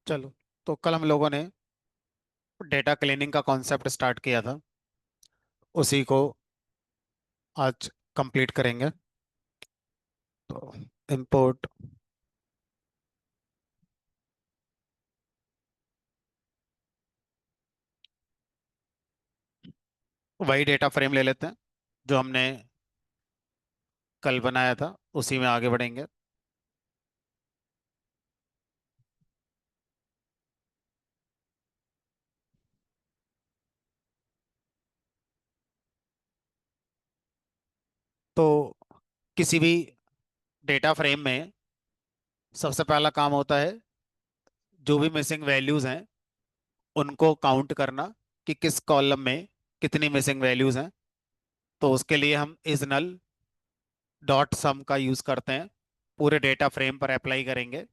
चलो। तो कल हम लोगों ने डेटा क्लीनिंग का कॉन्सेप्ट स्टार्ट किया था। उसी को आज कंप्लीट करेंगे। तो इंपोर्ट वही डेटा फ्रेम ले लेते हैं जो हमने कल बनाया था, उसी में आगे बढ़ेंगे। तो किसी भी डेटा फ्रेम में सबसे पहला काम होता है जो भी मिसिंग वैल्यूज हैं उनको काउंट करना कि किस कॉलम में कितनी मिसिंग वैल्यूज हैं। तो उसके लिए हम इज नल डॉट सम का यूज करते हैं, पूरे डेटा फ्रेम पर अप्लाई करेंगे।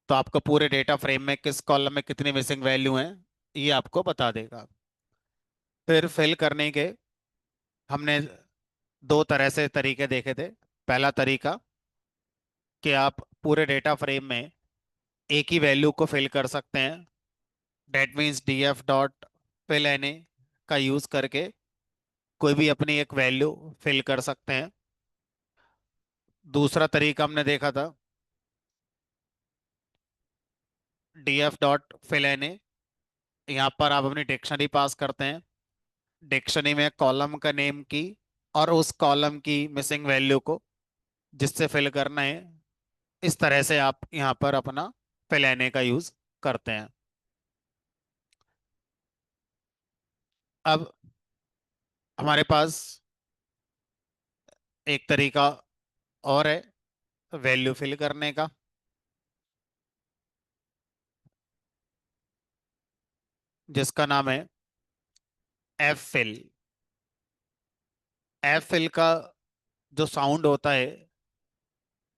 तो आपको पूरे डेटा फ्रेम में किस कॉलम में कितनी मिसिंग वैल्यू है ये आपको बता देगा। फिर फिल करने के हमने दो तरह से तरीके देखे थे। पहला तरीका कि आप पूरे डेटा फ्रेम में एक ही वैल्यू को फिल कर सकते हैं, that means df dot fill N A का यूज करके कोई भी अपनी एक वैल्यू फिल कर सकते हैं। दूसरा तरीका हमने देखा था df dot fill N A. यहाँ पर आप अपनी डिक्शनरी पास करते हैं, डिक्शनरी में कॉलम का नेम की और उस कॉलम की मिसिंग वैल्यू को जिससे फिल करना है, इस तरह से आप यहाँ पर अपना फिल एन ए का यूज करते हैं। अब हमारे पास एक तरीका और है वैल्यू फिल करने का, जिसका नाम है एफ फिल। एफ फिल का जो साउंड होता है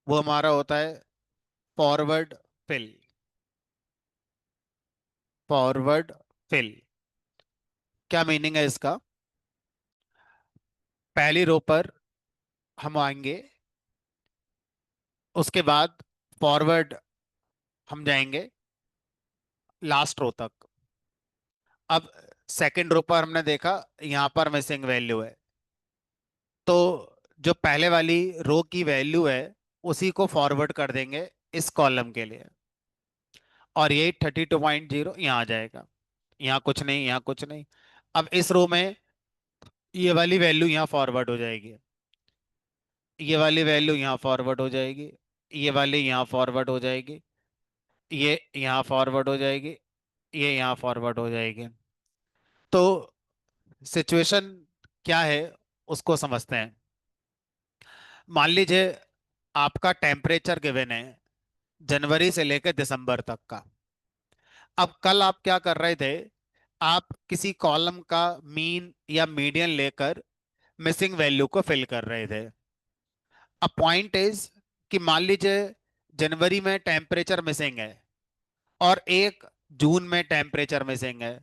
वो हमारा होता है फॉरवर्ड फिल। फॉरवर्ड फिल क्या मीनिंग है इसका? पहली रो पर हम आएंगे, उसके बाद फॉरवर्ड हम जाएंगे लास्ट रो तक। अब सेकंड रो पर हमने देखा यहाँ पर मिसिंग वैल्यू है, तो जो पहले वाली रो की वैल्यू है उसी को फॉरवर्ड कर देंगे इस कॉलम के लिए, और यही 32.0 यहाँ आ जाएगा। यहाँ कुछ नहीं, यहाँ कुछ नहीं। अब इस रो में ये वाली वैल्यू यहाँ फॉरवर्ड हो जाएगी, ये वाली वैल्यू यहाँ फॉरवर्ड हो जाएगी, ये वाली यहाँ फॉरवर्ड हो जाएगी, ये यहाँ फॉरवर्ड हो जाएगी, ये यहाँ फॉरवर्ड हो जाएगी। तो सिचुएशन क्या है उसको समझते हैं। मान लीजिए आपका टेम्परेचर गिवन है जनवरी से लेकर दिसंबर तक का। अब कल आप क्या कर रहे थे, आप किसी कॉलम का मीन या मीडियन लेकर मिसिंग वैल्यू को फिल कर रहे थे। अब पॉइंट इज कि मान लीजिए जनवरी में टेम्परेचर मिसिंग है और एक जून में टेम्परेचर मिसिंग है।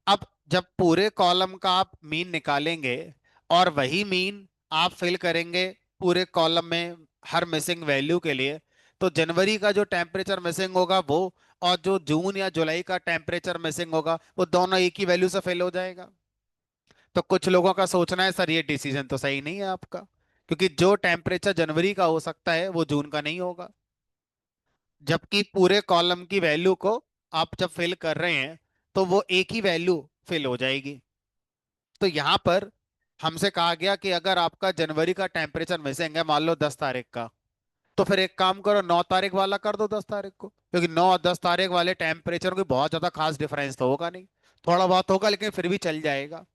अब जब पूरे कॉलम का आप मीन निकालेंगे और वही मीन आप फिल करेंगे पूरे कॉलम में हर मिसिंग वैल्यू के लिए, तो जनवरी का जो टेम्परेचर मिसिंग होगा वो, और जो जून या जुलाई का टेम्परेचर मिसिंग होगा वो दोनों एक ही वैल्यू से फिल हो जाएगा। तो कुछ लोगों का सोचना है सर ये डिसीजन तो सही नहीं है आपका, क्योंकि जो टेम्परेचर जनवरी का हो सकता है वो जून का नहीं होगा, जबकि पूरे कॉलम की वैल्यू को आप जब फिल कर रहे हैं तो वो एक ही वैल्यू फिल हो जाएगी। तो यहां पर हमसे कहा गया कि अगर आपका जनवरी का टेम्परेचर मिसिंग है, मान लो 10 तारीख का, तो फिर एक काम करो 9 तारीख वाला कर दो 10 तारीख को, क्योंकि 9 और 10 तारीख वाले टेम्परेचर कोई बहुत ज्यादा खास डिफरेंस तो होगा नहीं, थोड़ा बहुत होगा लेकिन फिर भी चल जाएगा।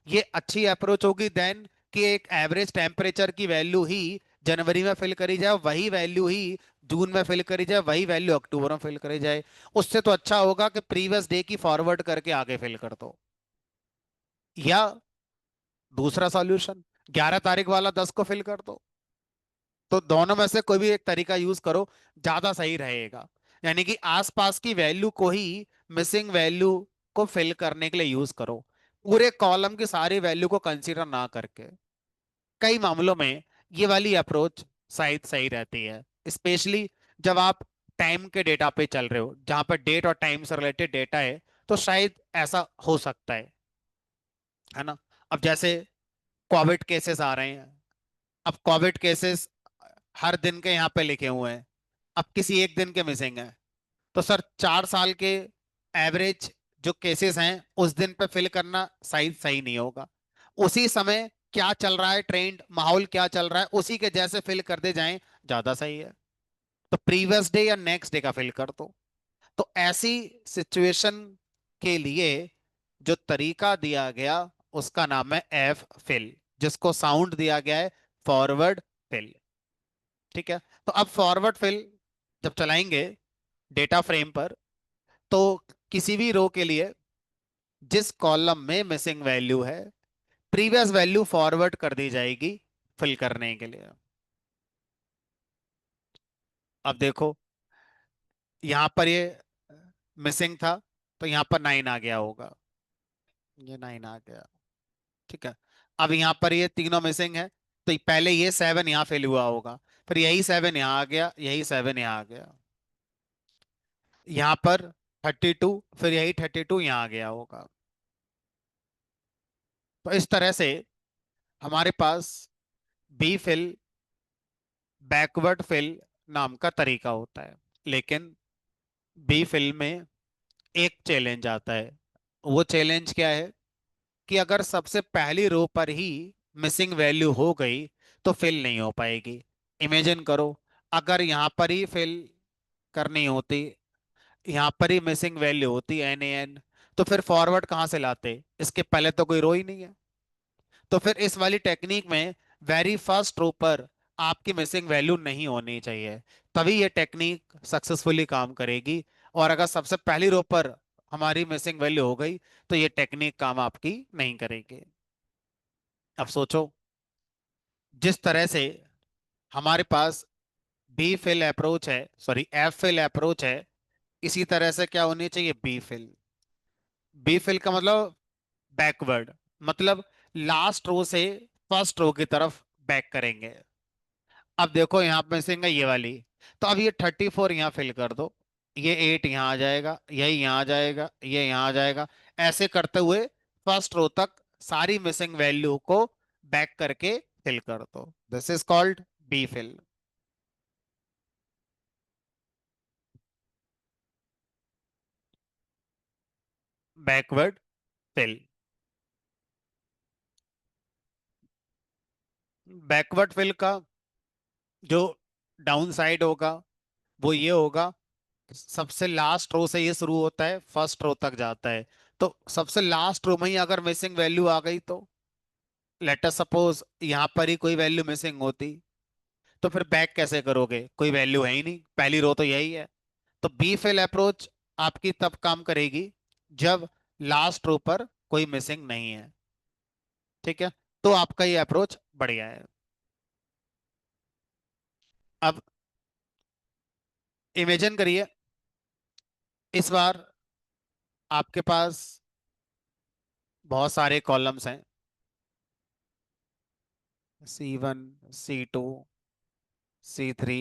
ये अच्छी अप्रोच होगी देन कि एक एवरेज टेम्परेचर की वैल्यू ही जनवरी में फिल करी जाए, वही वैल्यू ही जून में फिल करी जाए, वही वैल्यू अक्टूबर में फिल करी जाए। उससे तो अच्छा होगा कि प्रीवियस डे की फॉरवर्ड करके आगे फिल कर दो। या दूसरा सॉल्यूशन, 11 तारीख वाला 10 को फिल कर दो। तो दोनों में से कोई भी एक तरीका यूज करो, ज्यादा सही रहेगा। यानी कि आसपास की वैल्यू को ही मिसिंग वैल्यू को फिल करने के लिए यूज करो, पूरे कॉलम की सारी वैल्यू को कंसीडर ना करके। कई मामलों में ये वाली अप्रोच शायद सही रहती है, स्पेशली जब आप टाइम के डेटा पे चल रहे हो, जहां पर डेट और टाइम से रिलेटेड डेटा है, तो शायद ऐसा हो सकता है ना। अब जैसे कोविड केसेस आ रहे हैं, अब कोविड केसेस हर दिन के यहाँ पे लिखे हुए हैं, अब किसी एक दिन के मिसिंग है, तो सर 4 साल के एवरेज जो केसेस हैं उस दिन पे फिल करना सही सही नहीं होगा। उसी समय क्या चल रहा है, ट्रेंड माहौल क्या चल रहा है, उसी के जैसे फिल कर दे जाएं, ज्यादा सही है। तो प्रीवियस डे या नेक्स्ट डे का फिल कर दो। तो ऐसी सिचुएशन के लिए जो तरीका दिया गया उसका नाम है एफ फिल, जिसको साउंड दिया गया है फॉरवर्ड फिल। ठीक है। तो अब फॉरवर्ड फिल जब चलाएंगे डेटा फ्रेम पर, तो किसी भी रो के लिए जिस कॉलम में मिसिंग वैल्यू है, प्रीवियस वैल्यू फॉरवर्ड कर दी जाएगी फिल करने के लिए। अब देखो, यहां पर ये मिसिंग था, तो यहां पर 9 आ गया होगा, ये 9 आ गया। ठीक है। अब यहाँ पर ये तीनों मिसिंग है, तो पहले ये 7 यहाँ फिल हुआ होगा, फिर यही 7 यहाँ आ गया, यही 7 यहाँ आ गया, यहाँ पर 32, फिर यही 32 यहाँ आ गया होगा। तो इस तरह से हमारे पास बी फिल, बैकवर्ड फिल नाम का तरीका होता है। लेकिन बी फिल में एक चैलेंज आता है। वो चैलेंज क्या है कि अगर सबसे पहली रो पर ही मिसिंग वैल्यू हो गई तो फिल नहीं हो पाएगी। इमेजिन करो, अगर यहाँ पर ही फिल करनी होती, यहाँ पर ही मिसिंग वैल्यू होती एन ए एन, तो फिर फॉरवर्ड कहाँ से लाते, इसके पहले तो कोई रो ही नहीं है। तो फिर इस वाली टेक्निक में वेरी फर्स्ट रो पर आपकी मिसिंग वैल्यू नहीं होनी चाहिए, तभी ये टेक्निक सक्सेसफुली काम करेगी। और अगर सबसे पहली रो पर हमारी मिसिंग वैल्यू हो गई तो ये टेक्निक काम आपकी नहीं करेगी। अब सोचो, जिस तरह से हमारे पास बी फिल अप्रोच है, सॉरी एफ फिल अप्रोच है, इसी तरह से क्या होनी चाहिए, बी फिल। बी फिल का मतलब बैकवर्ड, मतलब लास्ट रो से फर्स्ट रो की तरफ बैक करेंगे। अब देखो यहाँ पे मिसिंग है ये वाली, तो अब ये 34 यहाँ फिल कर दो, ये 8 यहाँ आ जाएगा, यही यहाँ आ जाएगा, ये यहाँ आ जाएगा। ऐसे करते हुए फर्स्ट रो तक सारी मिसिंग वैल्यू को बैक करके फिल कर दो। This is called B fill, backward fill. Backward fill का जो डाउन साइड होगा वो ये होगा, सबसे लास्ट रो से ये शुरू होता है, फर्स्ट रो तक जाता है। तो सबसे लास्ट रो में ही अगर मिसिंग वैल्यू आ गई, तो लेट अस सपोज यहाँ पर ही कोई वैल्यू मिसिंग होती, तो फिर बैक कैसे करोगे, कोई वैल्यू है ही नहीं, पहली रो तो यही है। तो बी फिल अप्रोच आपकी तब काम करेगी जब लास्ट रो पर कोई मिसिंग नहीं है। ठीक है। तो आपका ये अप्रोच बढ़िया है। अब इमेजिन करिए, इस बार आपके पास बहुत सारे कॉलम्स हैं, C1, C2, C3,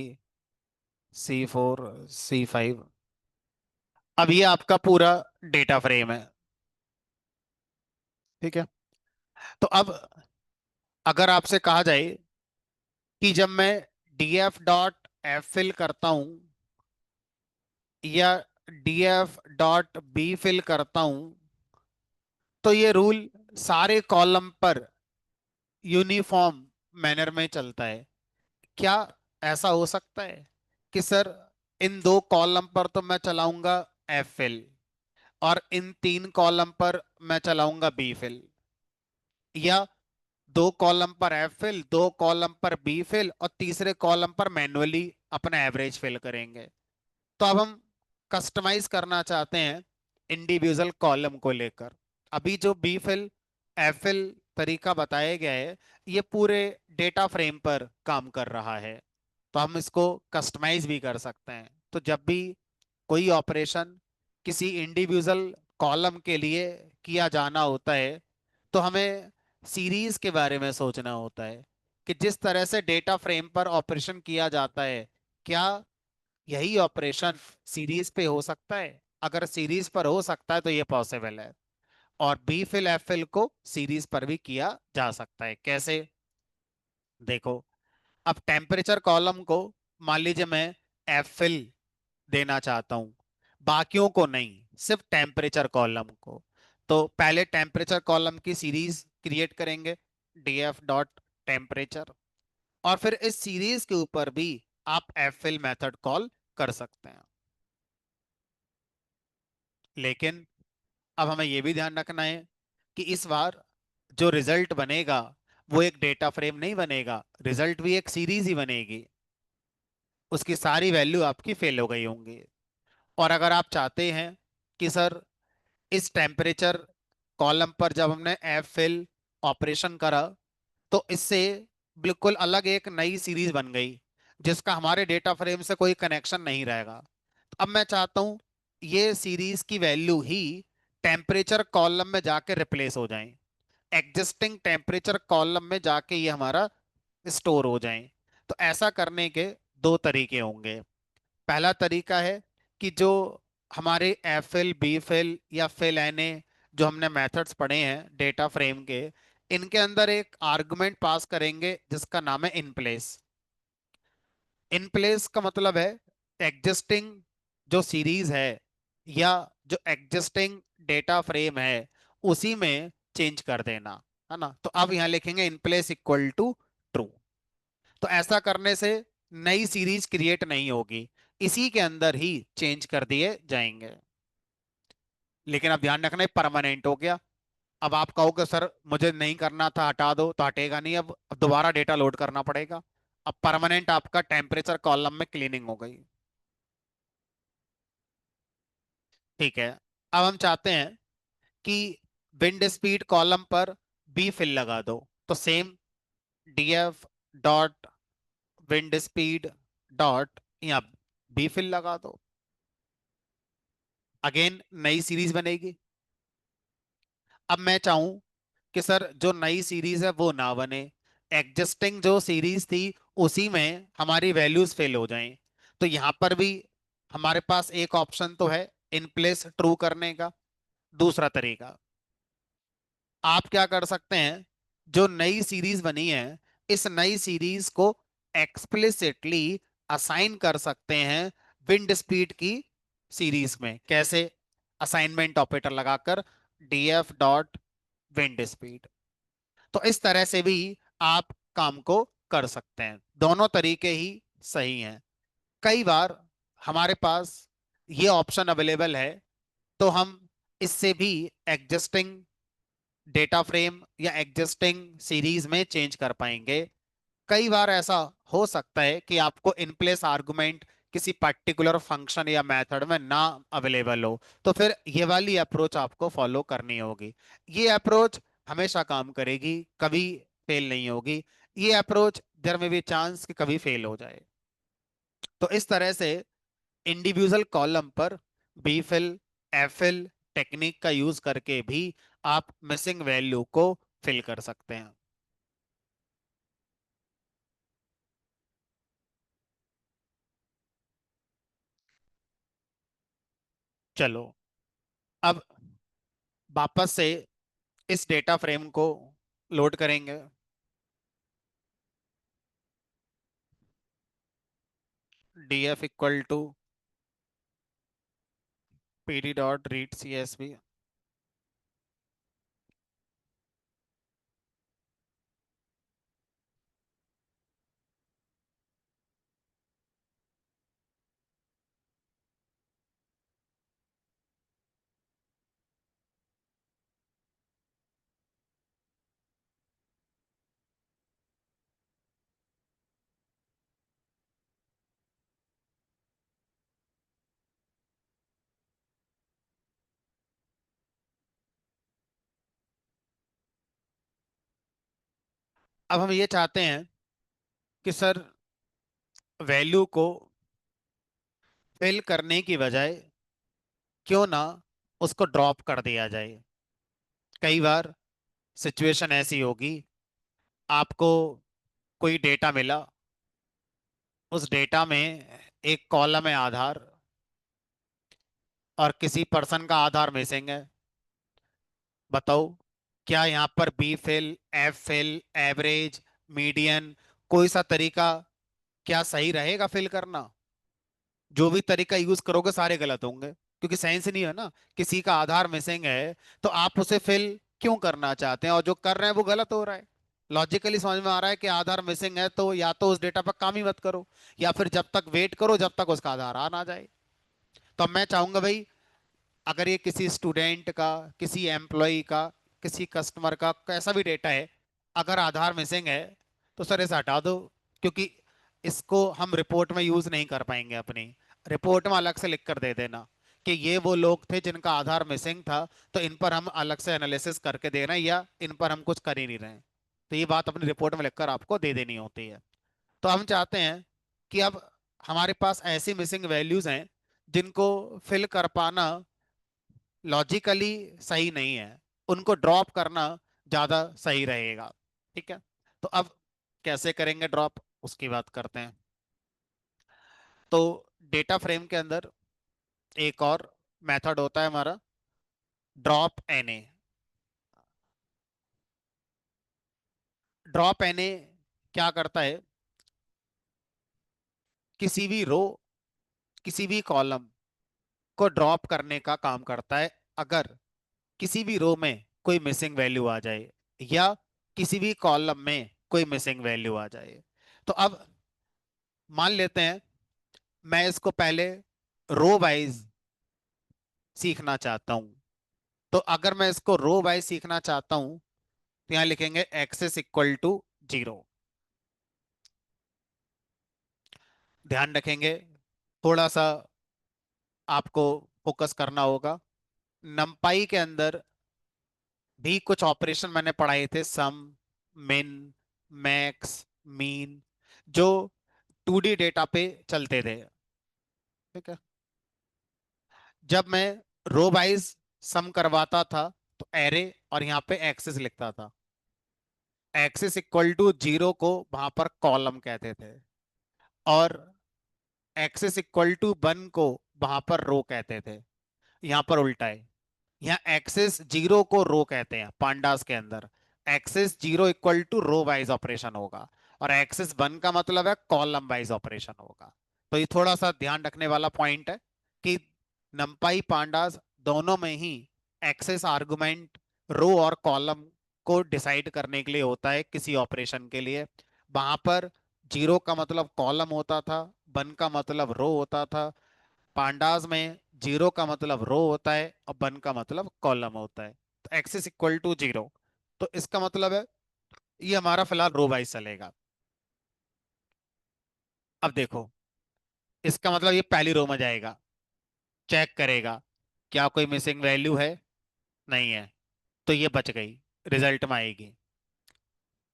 C4, C5। अब ये आपका पूरा डेटा फ्रेम है। ठीक है। तो अब अगर आपसे कहा जाए कि जब मैं df डॉट एफ फिल करता हूं या df डॉट बी फिल करता हूं, तो ये रूल सारे कॉलम पर यूनिफॉर्म मैनर में चलता है। क्या ऐसा हो सकता है कि सर इन दो कॉलम पर तो मैं चलाऊंगा एफ फिल, और इन 3 कॉलम पर मैं चलाऊंगा बी फिल, या 2 कॉलम पर एफ फिल, 2 कॉलम पर बी फिल, और तीसरे कॉलम पर मैन्युअली अपना एवरेज फिल करेंगे। तो अब हम कस्टमाइज करना चाहते हैं इंडिविजुअल कॉलम को लेकर। अभी जो बी फिल एफ फिल तरीका बताया गया है, ये पूरे डेटा फ्रेम पर काम कर रहा है, तो हम इसको कस्टमाइज भी कर सकते हैं। तो जब भी कोई ऑपरेशन किसी इंडिविजुअल कॉलम के लिए किया जाना होता है, तो हमें सीरीज के बारे में सोचना होता है कि जिस तरह से डेटा फ्रेम पर ऑपरेशन किया जाता है, क्या यही ऑपरेशन सीरीज पे हो सकता है? अगर सीरीज पर हो सकता है तो ये पॉसिबल है। और बी फिल एफ फिल को सीरीज पर भी किया जा सकता है। कैसे? देखो, अब टेम्परेचर कॉलम को मान लीजिए मैं एफ फिल देना चाहता हूं, बाकियों को नहीं, सिर्फ टेम्परेचर कॉलम को। तो पहले टेम्परेचर कॉलम की सीरीज क्रिएट करेंगे, df डॉट टेम्परेचर। और फिर इस सीरीज के ऊपर भी आप एफ फिल मेथड कॉल कर सकते हैं। लेकिन अब हमें यह भी ध्यान रखना है कि इस बार जो रिजल्ट बनेगा वो एक डेटा फ्रेम नहीं बनेगा, रिजल्ट भी एक सीरीज ही बनेगी। उसकी सारी वैल्यू आपकी फेल हो गई होंगी। और अगर आप चाहते हैं कि सर इस टेम्परेचर कॉलम पर जब हमने एफ फिल ऑपरेशन करा तो इससे बिल्कुल अलग एक नई सीरीज बन गई जिसका हमारे डेटा फ्रेम से कोई कनेक्शन नहीं रहेगा, तो अब मैं चाहता हूं ये सीरीज की वैल्यू ही टेम्परेचर कॉलम में जाके रिप्लेस हो जाए, एग्जिस्टिंग टेम्परेचर कॉलम में जाके ये हमारा स्टोर हो जाए। तो ऐसा करने के दो तरीके होंगे। पहला तरीका है कि जो हमारे एफ फिल बी फिल या फिल एन ए जो हमने मेथड्स पढ़े हैं डेटा फ्रेम के, इनके अंदर एक आर्गुमेंट पास करेंगे जिसका नाम है इन प्लेस। इन प्लेस का मतलब है एग्जिस्टिंग जो सीरीज है या जो एग्जिस्टिंग डेटा फ्रेम है उसी में चेंज कर देना, है ना। तो अब यहां लिखेंगे in place equal to true. तो ऐसा करने से नई सीरीज क्रिएट नहीं होगी, इसी के अंदर ही चेंज कर दिए जाएंगे। लेकिन अब ध्यान रखना परमानेंट हो गया। अब आप कहोगे सर मुझे नहीं करना था, हटा दो, तो हटेगा नहीं, अब दोबारा डेटा लोड करना पड़ेगा। अब परमानेंट आपका टेम्परेचर कॉलम में क्लीनिंग हो गई। ठीक है। अब हम चाहते हैं कि विंड स्पीड कॉलम पर बी फिल लगा दो। तो same df dot wind speed dot यहाँ बी फिल लगा दो। अगेन नई सीरीज बनेगी। अब मैं चाहूं कि सर जो नई सीरीज है वो ना बने, एग्जिस्टिंग जो सीरीज थी उसी में हमारी वैल्यूज फेल हो जाएं, तो यहां पर भी हमारे पास एक ऑप्शन तो है इन प्लेस ट्रू करने का। दूसरा तरीका, आप क्या कर सकते हैं, जो नई सीरीज बनी है इस नई सीरीज को एक्सप्लिसिटली असाइन कर सकते हैं विंड स्पीड की सीरीज में। कैसे? असाइनमेंट ऑपरेटर लगाकर df डॉट विंड स्पीड। तो इस तरह से भी आप काम को कर सकते हैं। दोनों तरीके ही सही हैं। कई बार हमारे पास ये ऑप्शन अवेलेबल है तो हम इससे भी एग्जिस्टिंग डेटा फ्रेम या एग्जिस्टिंग सीरीज में चेंज कर पाएंगे। कई बार ऐसा हो सकता है कि आपको इन प्लेस आर्गुमेंट किसी पर्टिकुलर फंक्शन या मेथड में ना अवेलेबल हो, तो फिर ये वाली अप्रोच आपको फॉलो करनी होगी। ये अप्रोच हमेशा काम करेगी, कभी फेल नहीं होगी। ये अप्रोच देयर में भी चांस कि कभी फेल हो जाए। तो इस तरह से इंडिविजुअल कॉलम पर B fill F fill technique का यूज करके भी आप मिसिंग वैल्यू को फिल कर सकते हैं। चलो, अब वापस से इस डेटा फ्रेम को लोड करेंगे। df equal to pd dot read csv। अब हम ये चाहते हैं कि सर वैल्यू को फिल करने की बजाय क्यों ना उसको ड्रॉप कर दिया जाए। कई बार सिचुएशन ऐसी होगी, आपको कोई डेटा मिला, उस डेटा में एक कॉलम है आधार, और किसी पर्सन का आधार मिसिंग है। बताओ, क्या यहाँ पर B fill, F fill, average, median, कोई सा तरीका क्या सही रहेगा फिल करना? जो भी तरीका यूज करोगे सारे गलत होंगे, क्योंकि साइंस नहीं है ना। किसी का आधार मिसिंग है तो आप उसे फिल क्यों करना चाहते हैं, और जो कर रहे हैं वो गलत हो रहा है। लॉजिकली समझ में आ रहा है कि आधार मिसिंग है तो या तो उस डेटा पर काम ही मत करो, या फिर जब तक वेट करो जब तक उसका आधार आ ना जाए। तो मैं चाहूंगा भाई, अगर ये किसी स्टूडेंट का, किसी एम्प्लॉय का, किसी कस्टमर का कैसा भी डेटा है, अगर आधार मिसिंग है तो सर इसे हटा दो। क्योंकि इसको हम रिपोर्ट में यूज नहीं कर पाएंगे अपनी। रिपोर्ट में अलग से लिख कर दे देना कि ये वो लोग थे जिनका आधार मिसिंग था, तो इन पर हम अलग से एनालिसिस करके दे रहे हैं, या इन पर हम कुछ कर ही नहीं रहे हैं। तो ये बात अपनी रिपोर्ट में लिखकर आपको दे देनी होती है। तो हम चाहते हैं कि अब हमारे पास ऐसी मिसिंग वैल्यूज हैं जिनको फिल कर पाना लॉजिकली सही नहीं है, उनको ड्रॉप करना ज्यादा सही रहेगा। ठीक है, तो अब कैसे करेंगे ड्रॉप, उसकी बात करते हैं। तो डेटा फ्रेम के अंदर एक और मेथड होता है हमारा, ड्रॉप एनए। ड्रॉप एनए क्या करता है, किसी भी रो, किसी भी कॉलम को ड्रॉप करने का काम करता है, अगर किसी भी रो में कोई मिसिंग वैल्यू आ जाए, या किसी भी कॉलम में कोई मिसिंग वैल्यू आ जाए। तो अब मान लेते हैं मैं इसको पहले रो वाइज सीखना चाहता हूं। तो अगर मैं इसको रो वाइज सीखना चाहता हूं तो यहां लिखेंगे एक्सेस इक्वल टू 0। ध्यान रखेंगे, थोड़ा सा आपको फोकस करना होगा। नंपाई के अंदर भी कुछ ऑपरेशन मैंने पढ़ाए थे, सम, मिन, मैक्स, मीन, जो 2D डेटा पे चलते थे। ठीक है, जब मैं रो वाइज सम करवाता था तो एरे और यहाँ पे एक्सेस लिखता था। एक्सेस इक्वल टू 0 को वहां पर कॉलम कहते थे, और एक्सेस इक्वल टू 1 को वहां पर रो कहते थे। यहाँ पर उल्टा है, यहाँ एक्सेस 0 को रो कहते हैं पांडास के अंदर। Axis 0 equal to row wise operation होगा, और एक्सेस 1 का मतलब है कॉलम वाइज ऑपरेशन होगा। तो ये थोड़ा सा ध्यान रखने वाला पॉइंट है कि नंपाई पांडास दोनों में ही एक्सेस आर्गुमेंट रो और कॉलम को डिसाइड करने के लिए होता है किसी ऑपरेशन के लिए। वहां पर 0 का मतलब कॉलम होता था, 1 का मतलब रो होता था। पांडास में 0 का मतलब रो होता है और 1 का मतलब कॉलम होता है। तो एक्सेस इक्वल टू 0, तो इसका मतलब है ये हमारा फिलहाल रो वाइज चलेगा। अब देखो, इसका मतलब ये पहली रो में जाएगा, चेक करेगा क्या कोई मिसिंग वैल्यू है, नहीं है, तो ये बच गई, रिजल्ट में आएगी।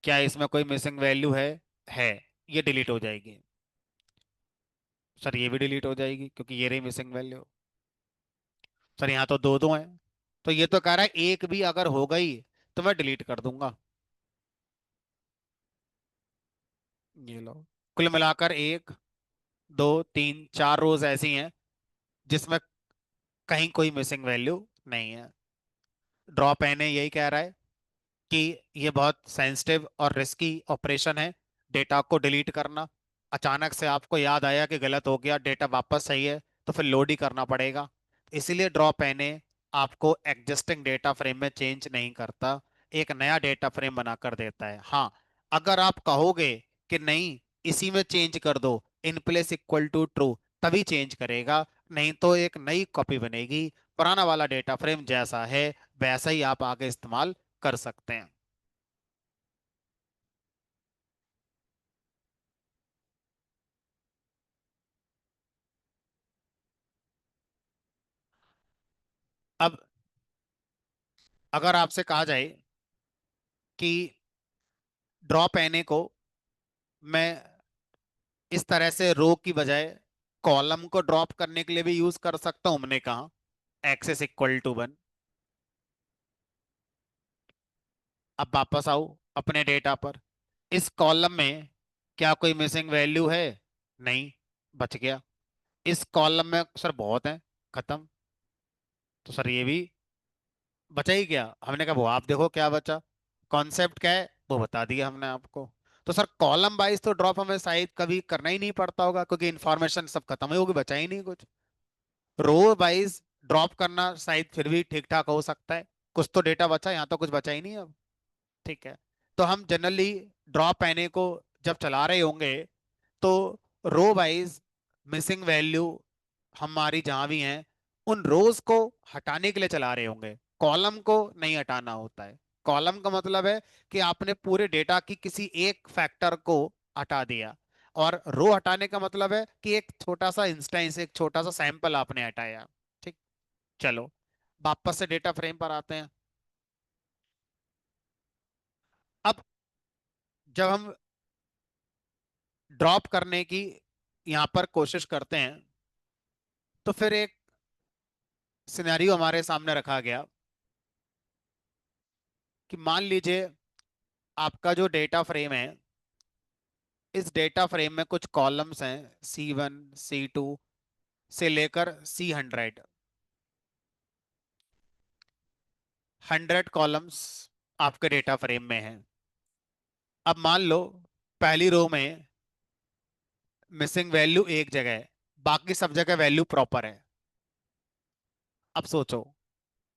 क्या इसमें कोई मिसिंग वैल्यू है, ये डिलीट हो जाएगी। सर ये भी डिलीट हो जाएगी क्योंकि ये रही मिसिंग वैल्यू। सर यहाँ तो दो दो हैं, तो ये तो कह रहा है एक भी अगर हो गई तो मैं डिलीट कर दूंगा। ये लो, कुल मिलाकर एक, दो, तीन, चार रोज ऐसी हैं जिसमें कहीं कोई मिसिंग वैल्यू नहीं है। ड्रॉप एन यही कह रहा है कि ये बहुत सेंसिटिव और रिस्की ऑपरेशन है, डेटा को डिलीट करना। अचानक से आपको याद आया कि गलत हो गया, डेटा वापस सही है, तो फिर लोड ही करना पड़ेगा। इसीलिए ड्रॉप एन आपको एग्जिस्टिंग डेटा फ्रेम में चेंज नहीं करता, एक नया डेटा फ्रेम बनाकर देता है। हाँ, अगर आप कहोगे कि नहीं इसी में चेंज कर दो, in place equal to true, तभी चेंज करेगा, नहीं तो एक नई कॉपी बनेगी, पुराना वाला डेटा फ्रेम जैसा है वैसा ही आप आगे इस्तेमाल कर सकते हैं। अब अगर आपसे कहा जाए कि ड्रॉप एने को मैं इस तरह से रो की बजाय कॉलम को ड्रॉप करने के लिए भी यूज कर सकता हूं, हमने कहा एक्सेस इक्वल टू 1। अब वापस आओ अपने डेटा पर, इस कॉलम में क्या कोई मिसिंग वैल्यू है, नहीं, बच गया। इस कॉलम में सर बहुत है, खत्म। तो सर ये भी बचा ही क्या, हमने कहा वो आप देखो क्या बचा, कॉन्सेप्ट क्या है वो बता दिया हमने आपको। तो सर कॉलम वाइज तो ड्रॉप हमें शायद कभी करना ही नहीं पड़ता होगा, क्योंकि इन्फॉर्मेशन सब खत्म ही होगी, बचा ही नहीं कुछ। रो वाइज ड्रॉप करना शायद फिर भी ठीक ठाक हो सकता है, कुछ तो डेटा बचा, यहाँ तो कुछ बचा ही नहीं अब। ठीक है, तो हम जनरली ड्रॉप एने को जब चला रहे होंगे तो रो वाइज मिसिंग वैल्यू हमारी जहां भी हैं उन रोज को हटाने के लिए चला रहे होंगे, कॉलम को नहीं हटाना होता है। कॉलम का मतलब है कि आपने पूरे डेटा की किसी एक फैक्टर को हटा दिया, और रो हटाने का मतलब है कि एक छोटा सा इंस्टेंस, एक छोटा सा सैंपल आपने हटाया। ठीक, चलो वापस से डेटा फ्रेम पर आते हैं। अब जब हम ड्रॉप करने की यहां पर कोशिश करते हैं तो फिर एक सिनेरियो हमारे सामने रखा गया कि मान लीजिए आपका जो डेटा फ्रेम है, इस डेटा फ्रेम में कुछ कॉलम्स हैं C1 C2 से लेकर C100, 100 कॉलम्स आपके डेटा फ्रेम में हैं। अब मान लो पहली रो में मिसिंग वैल्यू एक जगह है, बाकी सब जगह वैल्यू प्रॉपर है। अब सोचो,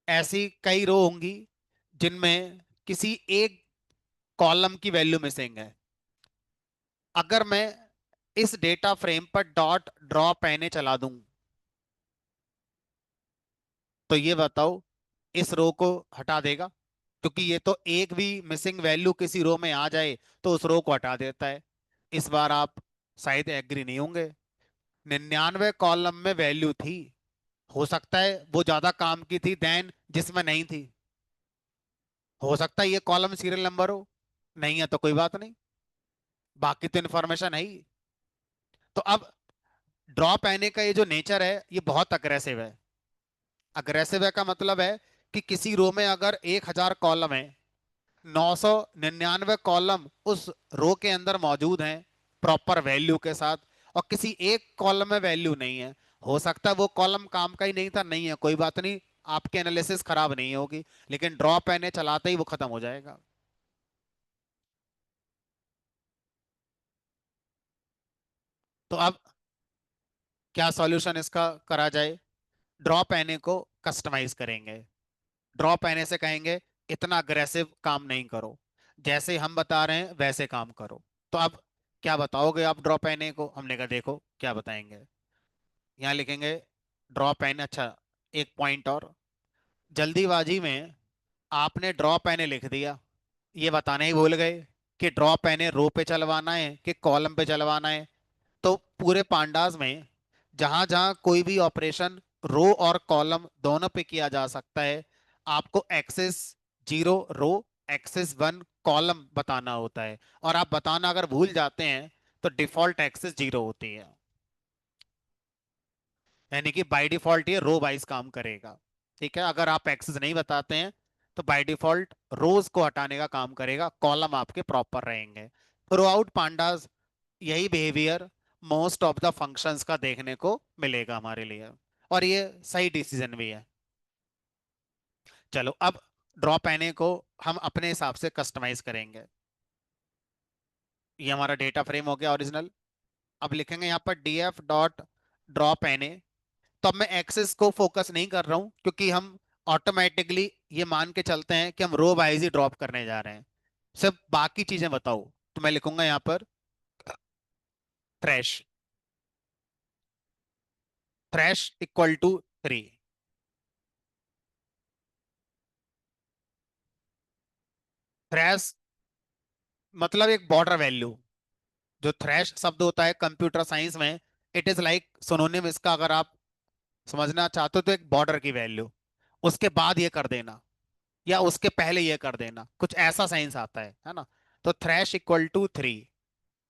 ऐसी कई रो होंगी जिनमें किसी एक कॉलम की वैल्यू मिसिंग है। अगर मैं इस डेटा फ्रेम पर डॉट ड्रॉप एने चला दूं तो ये बताओ इस रो को हटा देगा, क्योंकि ये तो एक भी मिसिंग वैल्यू किसी रो में आ जाए तो उस रो को हटा देता है। इस बार आप शायद एग्री नहीं होंगे, 99 कॉलम में वैल्यू थी, हो सकता है वो ज्यादा काम की थी देन जिसमें नहीं थी, हो सकता है ये कॉलम सीरियल नंबर हो, नहीं है तो कोई बात नहीं, बाकी तो इन्फॉर्मेशन है ही। तो अब ड्रॉप आने का ये जो नेचर है ये बहुत अग्रेसिव है। अग्रेसिव है का मतलब है कि किसी रो में अगर 1000 कॉलम है, 999 कॉलम उस रो के अंदर मौजूद हैं प्रॉपर वैल्यू के साथ, और किसी एक कॉलम में वैल्यू नहीं है। हो सकता है वो कॉलम काम का ही नहीं था, नहीं है कोई बात नहीं, आपके एनालिसिस खराब नहीं होगी, लेकिन ड्रॉप एने चलाते ही वो खत्म हो जाएगा। तो अब क्या सॉल्यूशन इसका करा जाए, ड्रॉप एने को कस्टमाइज करेंगे। ड्रॉप एने से कहेंगे इतना अग्रेसिव काम नहीं करो, जैसे हम बता रहे हैं वैसे काम करो। तो अब क्या बताओगे आप ड्रॉप एने को, हमने कहा देखो क्या बताएंगे। यहाँ लिखेंगे ड्रॉप एने, अच्छा एक पॉइंट और, जल्दीबाजी में आपने ड्रॉप एने लिख दिया, ये बताना ही भूल गए कि ड्रॉप एने रो पे चलवाना है कि कॉलम पे चलवाना है। तो पूरे पांडास में जहां जहां कोई भी ऑपरेशन रो और कॉलम दोनों पे किया जा सकता है, आपको एक्सेस 0 रो, एक्सेस 1 कॉलम बताना होता है। और आप बताना अगर भूल जाते हैं तो डिफॉल्ट एक्सेस 0 होती है, यानी कि बाय डिफॉल्ट ये रो वाइज काम करेगा। ठीक है, अगर आप एक्सेस नहीं बताते हैं तो बाय डिफॉल्ट रोज को हटाने का काम करेगा, कॉलम आपके प्रॉपर रहेंगे। थ्रू आउट पांडास यही behaviour most of the functions का देखने को मिलेगा हमारे लिए, और ये सही डिसीजन भी है। चलो अब ड्रॉप एने को हम अपने हिसाब से कस्टमाइज करेंगे। ये हमारा डेटा फ्रेम हो गया ओरिजिनल। अब लिखेंगे यहाँ पर df डॉट ड्रॉप एने। तो अब मैं एक्सेस को फोकस नहीं कर रहा हूं, क्योंकि हम ऑटोमेटिकली ये मान के चलते हैं कि हम रो वाइज ही ड्रॉप करने जा रहे हैं। सिर्फ बाकी चीजें बताओ, तो मैं लिखूंगा यहाँ पर thresh, thresh equal to 3। Thresh मतलब एक बॉर्डर वैल्यू, जो थ्रेश शब्द होता है कंप्यूटर साइंस में, इट इज लाइक सिनोनिम इसका, अगर आप समझना चाहते हो तो एक बॉर्डर की वैल्यू, उसके बाद ये कर देना या उसके पहले ये कर देना, कुछ ऐसा साइंस आता है ना। तो थ्रेश इक्वल टू 3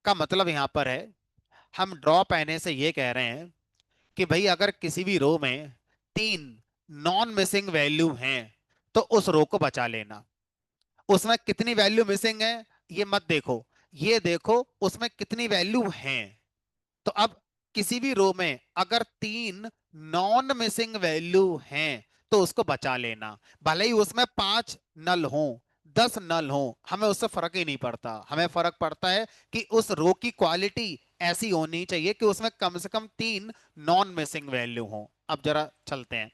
का मतलब यहां पर है, हम ड्रॉप आने से ये कह रहे हैं कि भाई अगर किसी भी रो में 3 नॉन मिसिंग वैल्यू हैं तो उस रो को बचा लेना। उसमें कितनी वैल्यू मिसिंग है ये मत देखो, ये देखो उसमें कितनी वैल्यू हैं। तो अब किसी भी रो में अगर 3 नॉन मिसिंग वैल्यू हैं तो उसको बचा लेना। भले ही उसमें 5 नल हो, 10 नल हो, हमें उससे फर्क ही नहीं पड़ता। हमें फर्क पड़ता है कि उस रो की क्वालिटी ऐसी होनी चाहिए कि उसमें कम से कम 3 नॉन मिसिंग वैल्यू हो। अब जरा चलते हैं।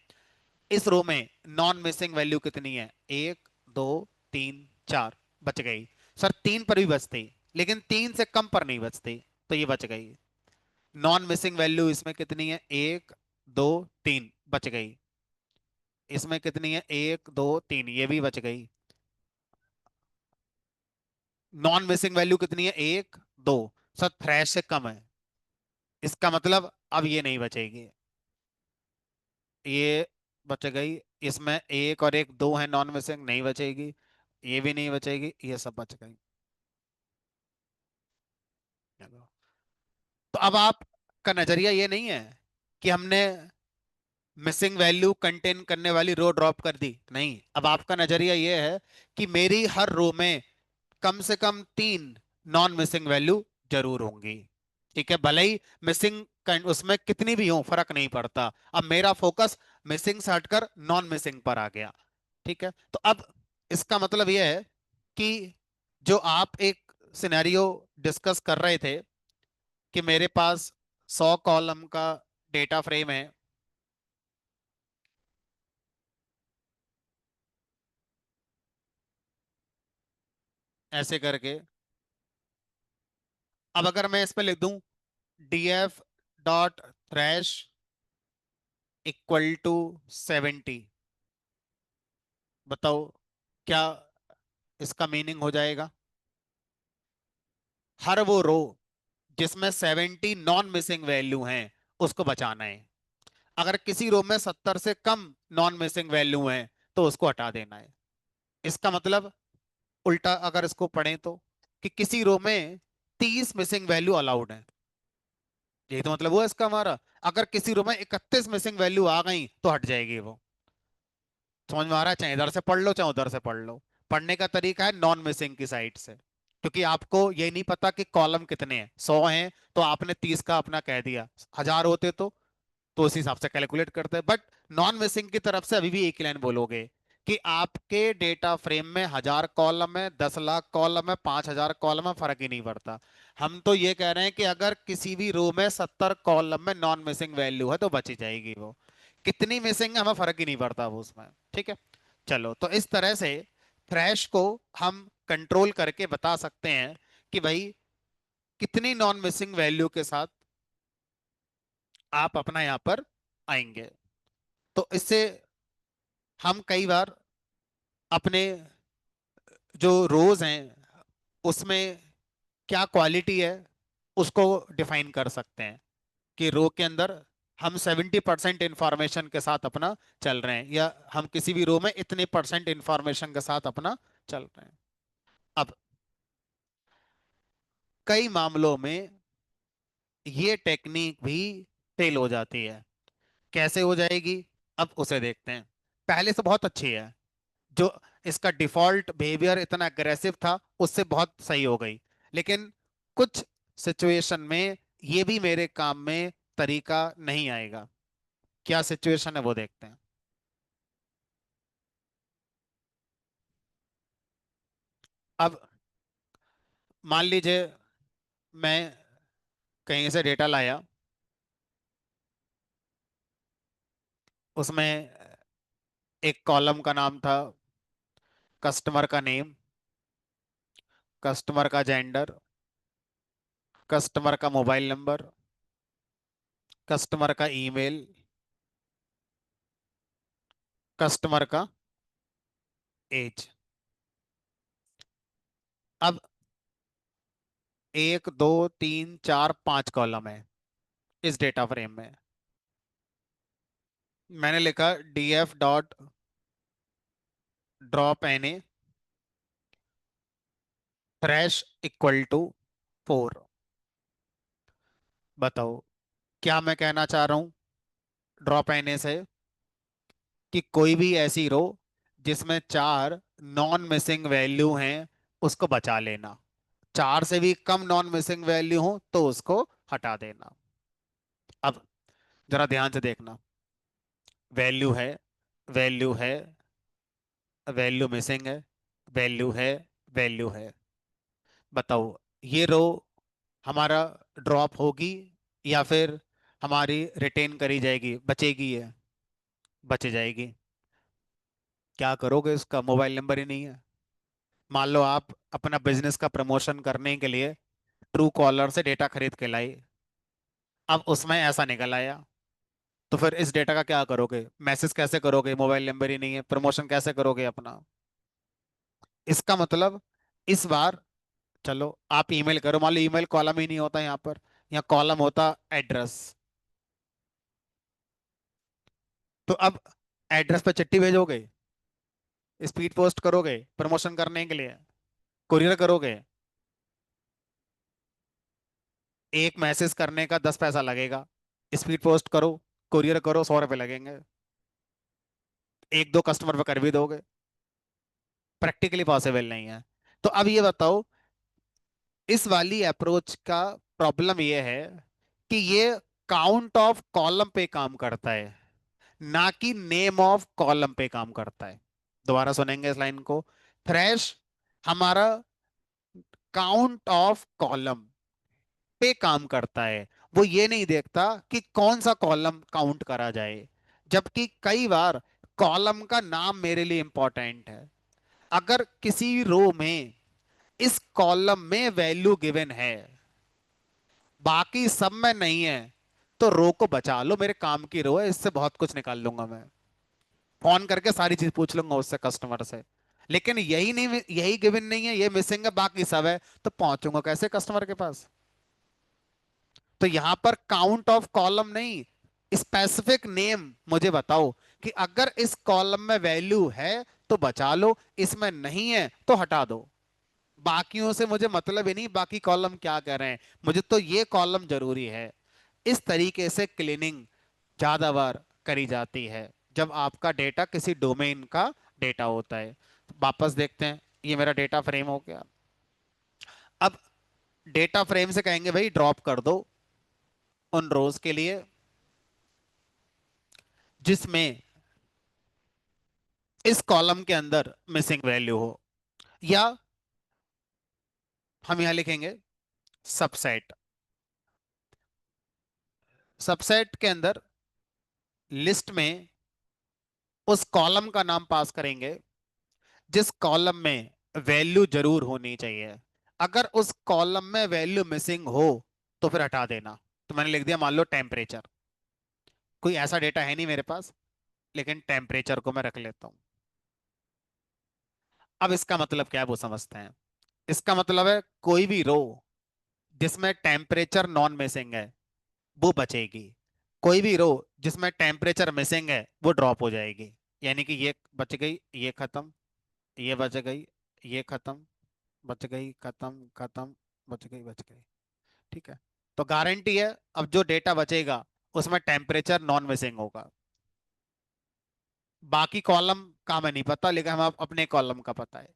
इस रो में नॉन मिसिंग वैल्यू कितनी है? 1 2 3 4, बच गई। सर 3 पर भी बचती, लेकिन 3 से कम पर नहीं बचती, तो ये बच गई। नॉन मिसिंग वैल्यू इसमें कितनी है? 1 2 3, बच गई। इसमें कितनी है? 1 2 3, ये भी बच गई। नॉन मिसिंग वैल्यू कितनी है? 1 2। सर थ्रेश से कम है, इसका मतलब अब ये नहीं बचेगी। ये बच गई। इसमें 1 और 1 2 है नॉन मिसिंग, नहीं बचेगी। ये भी नहीं बचेगी, ये सब बच गई। तो अब आपका नजरिया ये नहीं है कि हमने मिसिंग वैल्यू कंटेन करने वाली रो ड्रॉप कर दी, नहीं। अब आपका नजरिया ये है कि मेरी हर रो में कम से कम 3 नॉन मिसिंग वैल्यू जरूर होंगी। ठीक है, भले ही मिसिंग उसमें कितनी भी हो फर्क नहीं पड़ता। अब मेरा फोकस मिसिंग से हटकर नॉन मिसिंग पर आ गया। ठीक है, तो अब इसका मतलब यह है कि जो आप एक सिनेरियो डिस्कस कर रहे थे कि मेरे पास 100 कॉलम का डेटा फ्रेम है, ऐसे करके। अब अगर मैं इस पे लिख दूं df dot thresh equal to 70, बताओ क्या इसका मीनिंग हो जाएगा? हर वो रो जिसमें 70 नॉन मिसिंग वैल्यू हैं उसको बचाना है। अगर किसी रो में 70 से कम नॉन मिसिंग वैल्यू हैं तो उसको हटा देना है। इसका मतलब उल्टा अगर इसको पढ़ें तो, कि किसी रो में 30 मिसिंग वैल्यू अलाउड है। यही तो मतलब हुआ इसका हमारा। अगर किसी रो में 31 मिसिंग वैल्यू आ गई तो हट जाएगी वो। समझ में आ रहा है? चाहे इधर से पढ़ लो चाहे उधर से पढ़ लो, पढ़ने का तरीका है नॉन मिसिंग की साइड से। क्योंकि आपको ये नहीं पता कि कॉलम कितने हैं। 100 हैं तो आपने 30 का अपना कह दिया, 1000 होते तो उस हिसाब से कैलकुलेट करते हैं। बट नॉन मिसिंग की तरफ से अभी भी एक ही लाइन बोलोगे कि आपके डेटा फ्रेम में 1000 कॉलम है, 10 लाख कॉलम है, 5000 कॉलम है, फर्क ही नहीं पड़ता। हम तो ये कह रहे हैं कि अगर किसी भी रो में 70 कॉलम में नॉन मिसिंग वैल्यू है तो बची जाएगी वो। कितनी मिसिंग है हमें फर्क ही नहीं पड़ता वो उसमें। ठीक है, चलो तो इस तरह से थ्रैश को हम कंट्रोल करके बता सकते हैं कि भाई कितनी नॉन मिसिंग वैल्यू के साथ आप अपना यहाँ पर आएंगे। तो इससे हम कई बार अपने जो रोज हैं उसमें क्या क्वालिटी है उसको डिफाइन कर सकते हैं कि रो के अंदर हम 70% इंफॉर्मेशन के साथ अपना चल रहे हैं, या हम किसी भी रो में इतने परसेंट इंफॉर्मेशन के साथ अपना चल रहे हैं। अब कई मामलों में ये टेक्निक भी फेल हो जाती है। कैसे हो जाएगी? अब उसे देखते हैं। पहले से बहुत अच्छी है, जो इसका डिफॉल्ट बिहेवियर इतना अग्रेसिव था उससे बहुत सही हो गई। लेकिन कुछ सिचुएशन में ये भी मेरे काम में तरीका नहीं आएगा। क्या सिचुएशन है वो देखते हैं। अब मान लीजिए मैं कहीं से डेटा लाया, उसमें एक कॉलम का नाम था कस्टमर का नेम, कस्टमर का जेंडर, कस्टमर का मोबाइल नंबर, कस्टमर का ईमेल, कस्टमर का एज। अब 1 2 3 4 5 कॉलम है इस डेटा फ्रेम में। मैंने लिखा df dot drop N A thresh equal to 4। बताओ क्या मैं कहना चाह रहा हूं ड्रॉप एन ए से? कि कोई भी ऐसी रो जिसमें 4 नॉन मिसिंग वैल्यू हैं उसको बचा लेना। 4 से भी कम नॉन मिसिंग वैल्यू हो तो उसको हटा देना। अब जरा ध्यान से देखना। वैल्यू है, वैल्यू है, वैल्यू मिसिंग है, वैल्यू है, वैल्यू है। बताओ, ये रो हमारा ड्रॉप होगी या फिर हमारी रिटेन करी जाएगी, बचेगी? है, बच जाएगी। क्या करोगे? उसका मोबाइल नंबर ही नहीं है। मान लो आप अपना बिजनेस का प्रमोशन करने के लिए ट्रू कॉलर से डेटा खरीद के लाई, अब उसमें ऐसा निकल आया, तो फिर इस डेटा का क्या करोगे? मैसेज कैसे करोगे? मोबाइल नंबर ही नहीं है, प्रमोशन कैसे करोगे अपना? इसका मतलब इस बार, चलो आप ईमेल करो, मान लो ईमेल कॉलम ही नहीं होता यहाँ पर, यहाँ कॉलम होता एड्रेस। तो अब एड्रेस पे चिट्ठी भेजोगे, स्पीड पोस्ट करोगे प्रमोशन करने के लिए, कुरियर करोगे? एक मैसेज करने का 10 पैसा लगेगा, स्पीड पोस्ट करो, कुरियर करो, 100 रुपये लगेंगे। एक दो कस्टमर पे कर भी दोगे? प्रैक्टिकली पॉसिबल नहीं है। तो अब ये बताओ, इस वाली अप्रोच का प्रॉब्लम ये है कि ये काउंट ऑफ कॉलम पे काम करता है, ना कि नेम ऑफ कॉलम पे काम करता है। दोबारा सुनेंगे इस लाइन को। थ्रेश हमारा काउंट ऑफ कॉलम पे काम करता है, वो ये नहीं देखता कि कौन सा कॉलम काउंट करा जाए। जबकि कई बार कॉलम का नाम मेरे लिए इंपॉर्टेंट है। अगर किसी रो में इस कॉलम में वैल्यू गिवन है, बाकी सब में नहीं है, तो रो को बचा लो, मेरे काम की रो है, इससे बहुत कुछ निकाल लूंगा मैं। फोन करके सारी चीज पूछ लूंगा उससे, कस्टमर से। लेकिन यही नहीं, यही गिवन नहीं है, ये मिसिंग है, बाकी सब है, तो पहुंचूंगा कैसे कस्टमर के पास? तो यहां पर काउंट ऑफ कॉलम नहीं, स्पेसिफिक नेम मुझे बताओ कि अगर इस कॉलम में वैल्यू है तो बचा लो, इसमें नहीं है तो हटा दो। बाकियों से मुझे मतलब ही नहीं बाकी कॉलम क्या कर रहे हैं, मुझे तो ये कॉलम जरूरी है। इस तरीके से क्लीनिंग ज्यादा बार करी जाती है जब आपका डेटा किसी डोमेन का डेटा होता है। वापस देखते हैं, ये मेरा डेटा फ्रेम हो गया। अब डेटा फ्रेम से कहेंगे भाई ड्रॉप कर दो उन रोज के लिए जिसमें इस कॉलम के अंदर मिसिंग वैल्यू हो, या हम यहां लिखेंगे सबसेट। सबसेट के अंदर लिस्ट में उस कॉलम का नाम पास करेंगे जिस कॉलम में वैल्यू जरूर होनी चाहिए। अगर उस कॉलम में वैल्यू मिसिंग हो तो फिर हटा देना। तो मैंने लिख दिया मान लो टेम्परेचर, कोई ऐसा डेटा है नहीं मेरे पास, लेकिन टेम्परेचर को मैं रख लेता हूं। अब इसका मतलब क्या है वो समझते हैं। इसका मतलब है कोई भी रो जिसमें टेम्परेचर नॉन मिसिंग है वो बचेगी, कोई भी रो जिसमें टेम्परेचर मिसिंग है वो ड्रॉप हो जाएगी। यानी कि ये बच गई, ये खत्म, ये बच गई, ये खत्म, बच गई, खत्म खत्म, बच गई, बच गई। ठीक है। तो गारंटी है अब जो डेटा बचेगा उसमें टेम्परेचर नॉन मिसिंग होगा। बाकी कॉलम का हमें नहीं पता, लेकिन हम अपने कॉलम का पता है।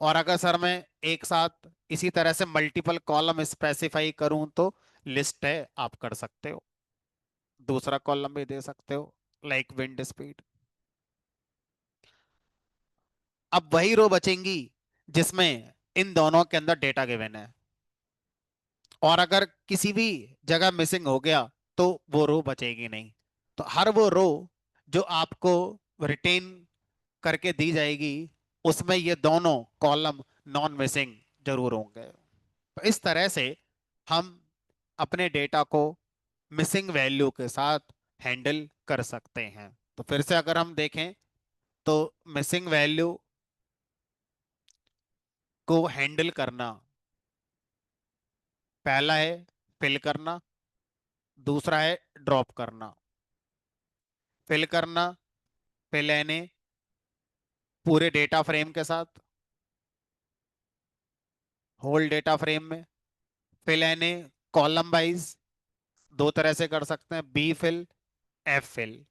और अगर सर मैं एक साथ इसी तरह से मल्टीपल कॉलम स्पेसिफाई करूं तो लिस्ट है, आप कर सकते हो। दूसरा कॉलम भी दे सकते हो, लाइक विंड स्पीड। अब वही रो बचेंगी जिसमें इन दोनों के अंदर डेटा गिवन है, और अगर किसी भी जगह मिसिंग हो गया तो वो रो बचेगी नहीं। तो हर वो रो जो आपको रिटेन करके दी जाएगी उसमें ये दोनों कॉलम नॉन मिसिंग जरूर होंगे। तो इस तरह से हम अपने डेटा को मिसिंग वैल्यू के साथ हैंडल कर सकते हैं। तो फिर से अगर हम देखें तो मिसिंग वैल्यू को हैंडल करना, पहला है फिल करना, दूसरा है ड्रॉप करना। फिल करना, फिल यानी पूरे डेटा फ्रेम के साथ, होल डेटा फ्रेम में। फिल यानी कॉलम वाइज, दो तरह से कर सकते हैं, बी फिल, एफ फिल।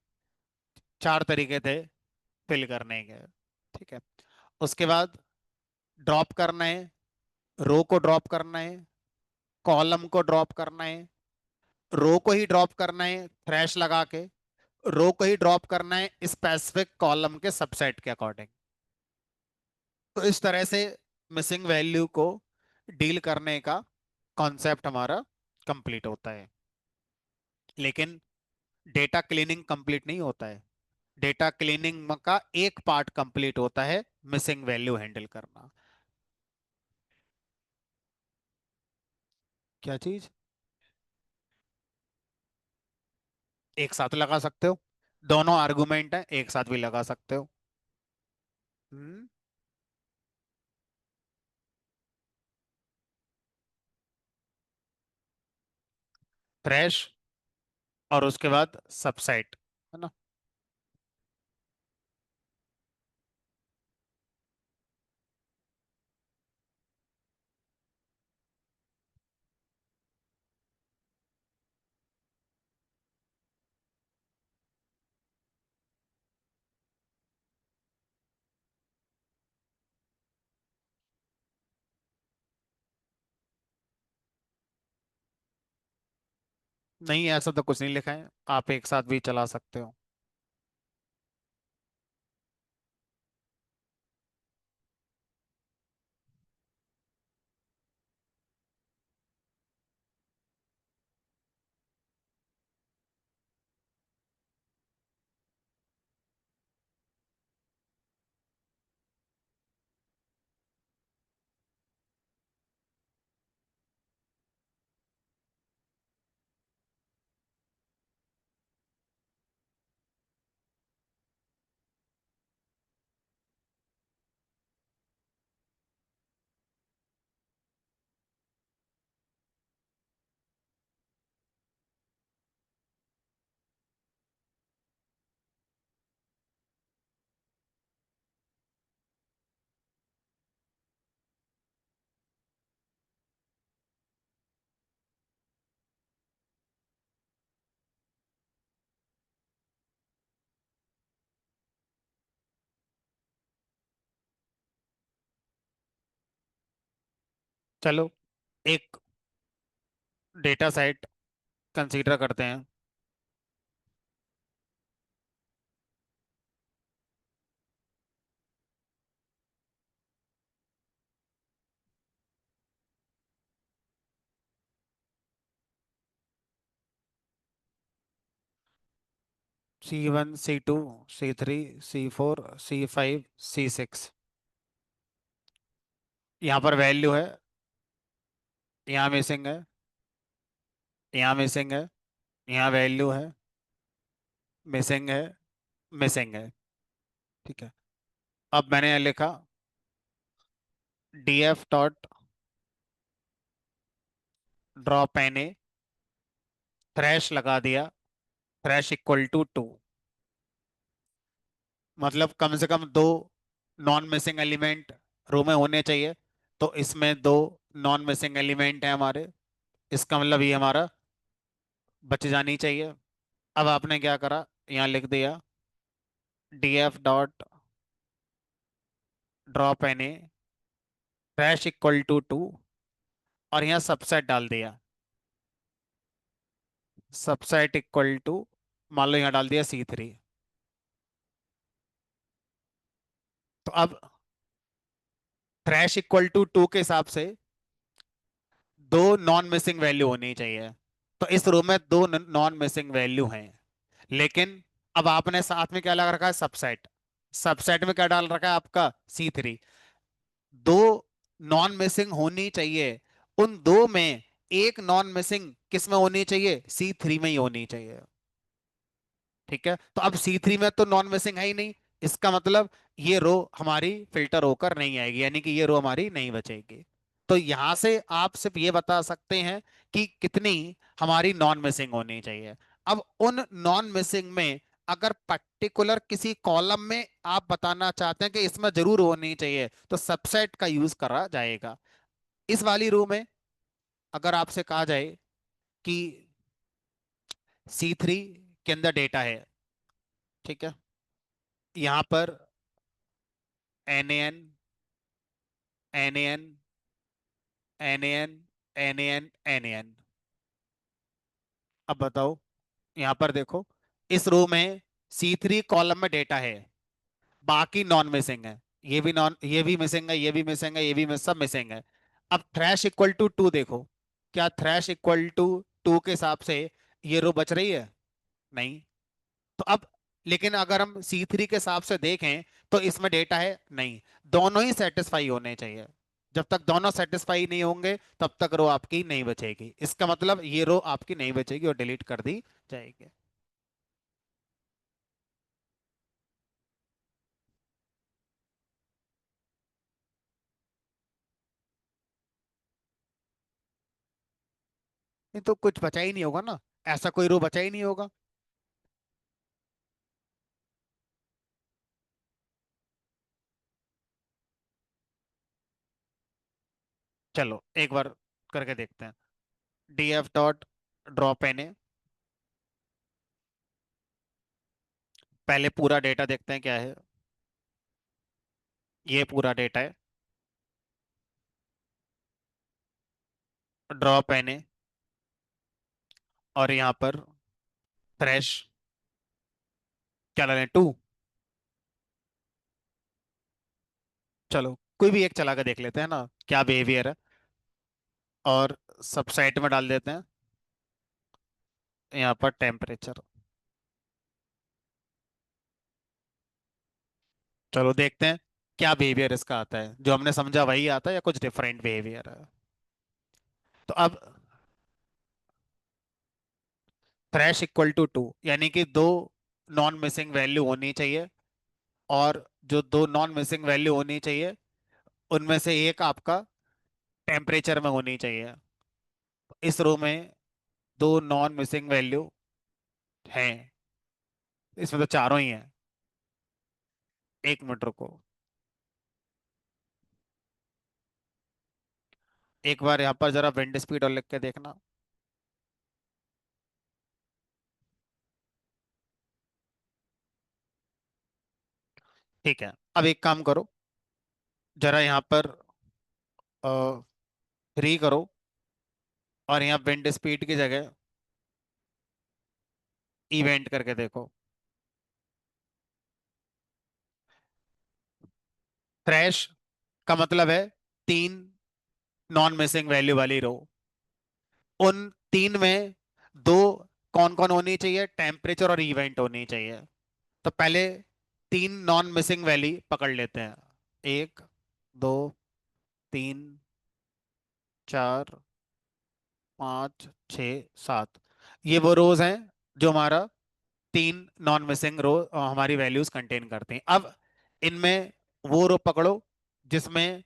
चार तरीके थे फिल करने के। ठीक है। उसके बाद ड्रॉप करना है, रो को ड्रॉप करना है, कॉलम को ड्रॉप करना है, रो को ही ड्रॉप करना है थ्रैश लगा के, रो को ही ड्रॉप करना है स्पेसिफिक कॉलम के सबसेट के अकॉर्डिंग। तो इस तरह से मिसिंग वैल्यू को डील करने का कॉन्सेप्ट हमारा कंप्लीट होता है। लेकिन डेटा क्लीनिंग कंप्लीट नहीं होता है। डेटा क्लीनिंग का एक पार्ट कंप्लीट होता है मिसिंग वैल्यू हैंडल करना। क्या चीज? एक साथ लगा सकते हो, दोनों आर्गुमेंट है एक साथ भी लगा सकते हो। हम्म। थ्रैश और उसके बाद सबसेट, है ना। नहीं, ऐसा तो कुछ नहीं लिखा है, आप एक साथ भी चला सकते हो। चलो एक डेटा सेट कंसीडर करते हैं। C1, C2, C3, C4, C5, C6। यहाँ पर वैल्यू है, यहाँ मिसिंग है, यहाँ मिसिंग है, यहाँ वैल्यू है, मिसिंग है, मिसिंग है। ठीक है। अब मैंने लिखा df dot drop N A, thresh लगा दिया, थ्रैश इक्वल टू 2। मतलब कम से कम दो नॉन मिसिंग एलिमेंट रो में होने चाहिए। तो इसमें दो नॉन मिसिंग एलिमेंट है हमारे, इसका मतलब ये हमारा बच जानी चाहिए। अब आपने क्या करा, यहाँ लिख दिया df dot drop N A, thresh equal to 2, और यहाँ सबसेट डाल दिया, सबसेट इक्वल टू, मान लो यहाँ डाल दिया C3। तो अब थ्रैश इक्वल टू 2 के हिसाब से दो नॉन मिसिंग वैल्यू होनी चाहिए। तो इस रो में दो नॉन मिसिंग वैल्यू हैं। लेकिन अब आपने साथ में क्या लगा रखा है, सबसेट। सबसेट में क्या डाल रखा है आपका, C3। दो नॉन मिसिंग होनी चाहिए, उन दो में एक नॉन मिसिंग किस में होनी चाहिए, C3 में ही होनी चाहिए। ठीक है। तो अब C3 में तो नॉन मिसिंग है ही नहीं, इसका मतलब ये रो हमारी फिल्टर होकर नहीं आएगी, यानी कि ये रो हमारी नहीं बचेगी। तो यहां से आप सिर्फ ये बता सकते हैं कि कितनी हमारी नॉन मिसिंग होनी चाहिए। अब उन नॉन मिसिंग में अगर पर्टिकुलर किसी कॉलम में आप बताना चाहते हैं कि इसमें जरूर होनी चाहिए, तो सबसेट का यूज करा जाएगा। इस वाली रो में अगर आपसे कहा जाए कि C3 के अंदर डेटा है, ठीक है, यहाँ पर NaN, NaN, NaN, NaN, NaN। अब बताओ, यहाँ पर देखो, इस रो में C3 कॉलम में डेटा है, बाकी नॉन मिसिंग है। ये भी नॉन, ये भी मिसिंग है, ये भी मिसिंग है, ये भी सब मिसिंग है। अब थ्रैश इक्वल टू 2 देखो, क्या थ्रैश इक्वल टू 2 के हिसाब से ये रो बच रही है? नहीं। तो अब, लेकिन अगर हम C3 के हिसाब से देखें तो इसमें डेटा है नहीं। दोनों ही सेटिस्फाई होने चाहिए। जब तक दोनों सेटिस्फाई नहीं होंगे तब तक रो आपकी नहीं बचेगी। इसका मतलब ये रो आपकी नहीं बचेगी और डिलीट कर दी जाएगी। नहीं तो कुछ बचा ही नहीं होगा ना, ऐसा कोई रो बचा ही नहीं होगा। चलो एक बार करके देखते हैं। df dot drop N A, पहले पूरा डेटा देखते हैं क्या है। ये पूरा डेटा है। ड्रॉप एन ए, और यहाँ पर थ्रेश, क्या लें, 2। चलो कोई भी एक चला के देख लेते हैं ना, क्या बिहेवियर है। और सबसेट में डाल देते हैं यहाँ पर टेम्परेचर। चलो देखते हैं क्या बिहेवियर इसका आता है, जो हमने समझा वही आता है या कुछ डिफरेंट बिहेवियर है। तो अब थ्रेश इक्वल टू 2, यानी कि दो नॉन मिसिंग वैल्यू होनी चाहिए। और जो दो नॉन मिसिंग वैल्यू होनी चाहिए उनमें से एक आपका टेम्परेचर में होनी चाहिए। इस रो में दो नॉन मिसिंग वैल्यू हैं, इसमें तो चारों ही हैं। एक मिनट रुको, एक बार यहाँ पर जरा विंड स्पीड और लिख के देखना। ठीक है, अब एक काम करो, जरा यहाँ पर 3 करो, और यहाँ विंड स्पीड की जगह इवेंट करके देखो। थ्रैश का मतलब है 3 नॉन मिसिंग वैल्यू वाली रो। उन 3 में दो कौन कौन होनी चाहिए, टेम्परेचर और इवेंट होनी चाहिए। तो पहले 3 नॉन मिसिंग वैल्यू पकड़ लेते हैं। 1, 2, 3, 4, 5, 6, 7। ये वो रोज हैं जो हमारा 3 नॉन मिसिंग रो हमारी वैल्यूज कंटेन करते हैं। अब इनमें वो रो पकड़ो जिसमें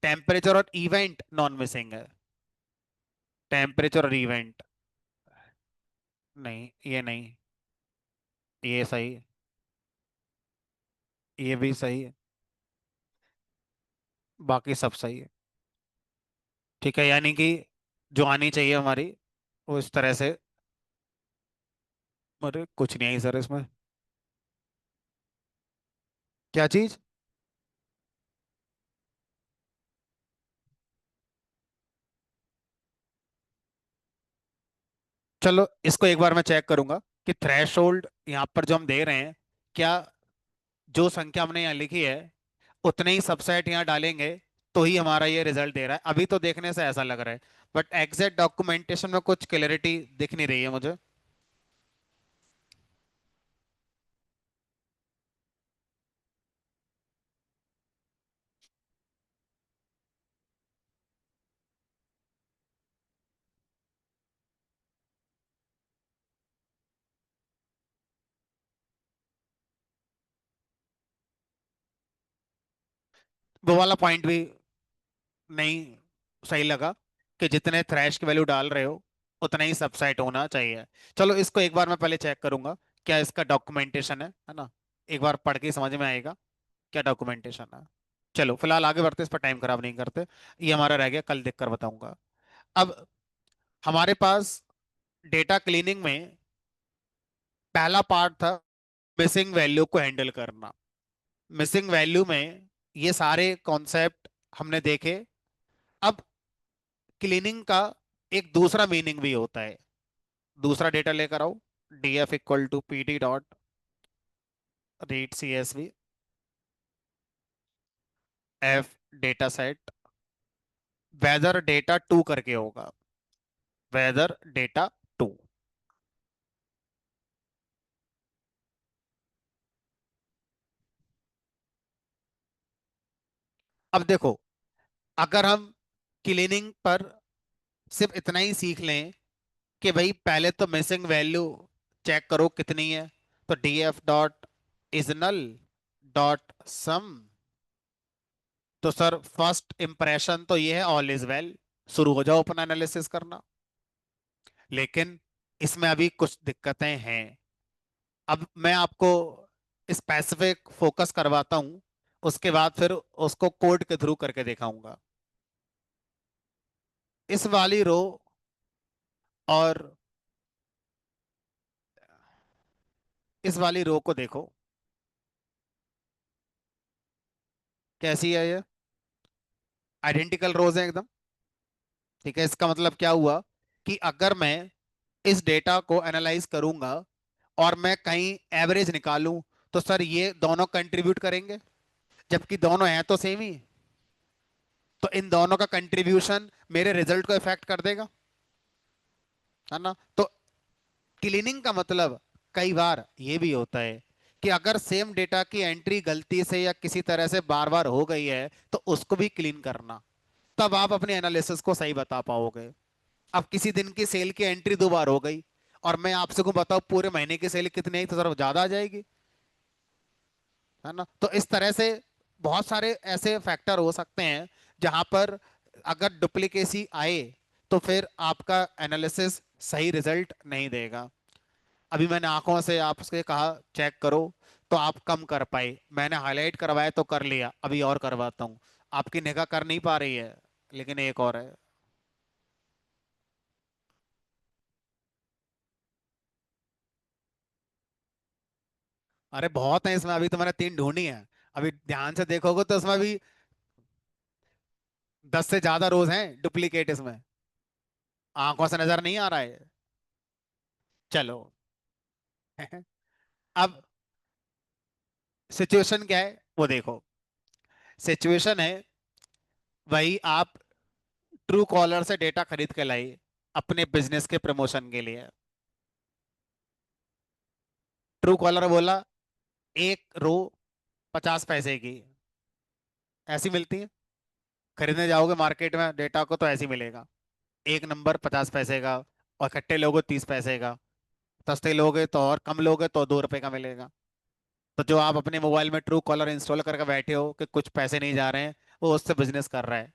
टेम्परेचर और इवेंट नॉन मिसिंग है। टेम्परेचर और इवेंट, नहीं ये नहीं, ये सही, ये भी सही है, बाकी सब सही है। ठीक है, यानी कि जो आनी चाहिए हमारी वो इस तरह से। अरे कुछ नहीं आई सर इसमें। क्या चीज? चलो इसको एक बार मैं चेक करूंगा कि थ्रेशोल्ड यहाँ पर जो हम दे रहे हैं, क्या जो संख्या हमने यहाँ लिखी है उतने ही सबसेट यहाँ डालेंगे तो ही हमारा ये रिजल्ट दे रहा है। अभी तो देखने से ऐसा लग रहा है, बट एग्जैक्ट डॉक्यूमेंटेशन में कुछ क्लैरिटी दिख नहीं रही है मुझे। वो वाला पॉइंट भी नहीं सही लगा कि जितने थ्रैश की वैल्यू डाल रहे हो उतना ही सबसेट होना चाहिए। चलो इसको एक बार मैं पहले चेक करूंगा क्या इसका डॉक्यूमेंटेशन है ना। एक बार पढ़ के समझ में आएगा क्या डॉक्यूमेंटेशन है। चलो फिलहाल आगे बढ़ते, इस पर टाइम खराब नहीं करते। ये हमारा रह गया, कल देख कर बताऊंगा। अब हमारे पास डेटा क्लीनिंग में पहला पार्ट था मिसिंग वैल्यू को हैंडल करना। मिसिंग वैल्यू में ये सारे कॉन्सेप्ट हमने देखे। अब क्लीनिंग का एक दूसरा मीनिंग भी होता है। दूसरा डेटा लेकर आओ, df equal to pd dot read csv f data set weather data two करके होगा, वेदर डेटा टू। अब देखो, अगर हम क्लीनिंग पर सिर्फ इतना ही सीख लें कि भाई पहले तो मिसिंग वैल्यू चेक करो कितनी है, तो df dot is null dot sum, तो सर फर्स्ट इंप्रेशन तो ये है ऑल इज वेल, शुरू हो जाओ अपना एनालिसिस करना। लेकिन इसमें अभी कुछ दिक्कतें हैं। अब मैं आपको स्पेसिफिक फोकस करवाता हूं, उसके बाद फिर उसको कोड के थ्रू करके दिखाऊंगा। इस वाली रो और इस वाली रो को देखो, कैसी है ये, आइडेंटिकल रोज है एकदम। ठीक है, इसका मतलब क्या हुआ कि अगर मैं इस डेटा को एनालाइज करूंगा और मैं कहीं एवरेज निकालूं, तो सर ये दोनों कंट्रीब्यूट करेंगे, जबकि दोनों हैं तो सेम ही, तो इन दोनों का कंट्रीब्यूशन मेरे रिजल्ट को इफेक्ट कर देगा, है ना। तो क्लीनिंग का मतलब कई बार ये भी होता है कि अगर सेम डेटा की एंट्री गलती से या किसी तरह से बार बार हो गई है, तो उसको भी क्लीन करना, तब आप अपने एनालिसिस को सही बता पाओगे। अब किसी दिन की सेल की एंट्री दो बार हो गई और मैं आपसे को बताऊं पूरे महीने की सेल कितनी आई, तो जरा ज्यादा आ जाएगी, है ना। तो इस तरह से बहुत सारे ऐसे फैक्टर हो सकते हैं जहां पर अगर डुप्लीकेसी आए तो फिर आपका एनालिसिस सही रिजल्ट नहीं देगा। अभी मैंने आंखों से आपसे कहा चेक करो, तो आप कम कर पाए, मैंने हाईलाइट करवाया तो कर लिया, अभी और करवाता हूँ। आपकी निगाह कर नहीं पा रही है, लेकिन एक और है। अरे बहुत है इसमें, अभी तो मैंने तीन ढूंढी है। अभी ध्यान से देखोगे तो इसमें भी 10 से ज्यादा रोज हैं डुप्लीकेट इसमें, आंखों से नजर नहीं आ रहा है। चलो अब सिचुएशन क्या है वो देखो। सिचुएशन है, वही आप ट्रू कॉलर से डेटा खरीद के लाई अपने बिजनेस के प्रमोशन के लिए। ट्रू कॉलर बोला एक रो 50 पैसे की ऐसी मिलती है, खरीदने जाओगे मार्केट में डेटा को तो ऐसी मिलेगा, एक नंबर 50 पैसे का, और इकट्ठे लोगे 30 पैसे का, सस्ते लोगे तो और कम लोगे तो 2 रुपए का मिलेगा। तो जो आप अपने मोबाइल में ट्रू कॉलर इंस्टॉल करके बैठे हो कि कुछ पैसे नहीं जा रहे हैं, वो उससे बिजनेस कर रहा है।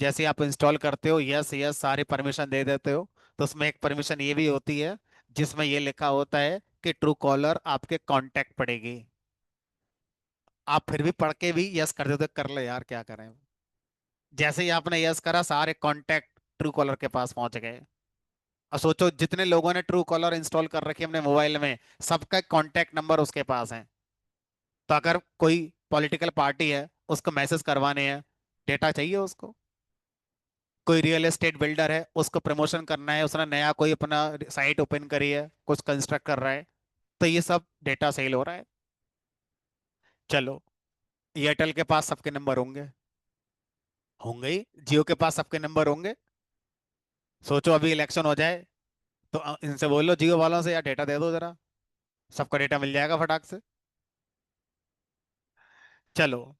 जैसे ही आप इंस्टॉल करते हो, यस यस सारी परमिशन दे देते हो, तो उसमें एक परमिशन ये भी होती है जिसमें ये लिखा होता है कि ट्रू कॉलर आपके कांटेक्ट पड़ेगी। आप फिर भी पढ़ के भी यस कर देते हो, कर ले यार क्या करें। जैसे ही आपने यस करा, सारे कांटेक्ट ट्रू कॉलर के पास पहुंच गए। और सोचो जितने लोगों ने ट्रू कॉलर इंस्टॉल कर रखी है अपने मोबाइल में, सबका कांटेक्ट नंबर उसके पास है। तो अगर कोई पॉलिटिकल पार्टी है, उसको मैसेज करवाने हैं, डेटा चाहिए उसको। कोई रियल एस्टेट बिल्डर है, उसको प्रमोशन करना है, उसने नया कोई अपना साइट ओपन करी है, कुछ कंस्ट्रक्ट कर रहा है, तो ये सब डेटा सेल हो रहा है। चलो, एयरटेल के पास सबके नंबर होंगे, होंगे ही। जियो के पास सबके नंबर होंगे। सोचो अभी इलेक्शन हो जाए, तो इनसे बोलो जियो वालों से यार डेटा दे दो जरा, सबका डेटा मिल जाएगा फटाक से। चलो,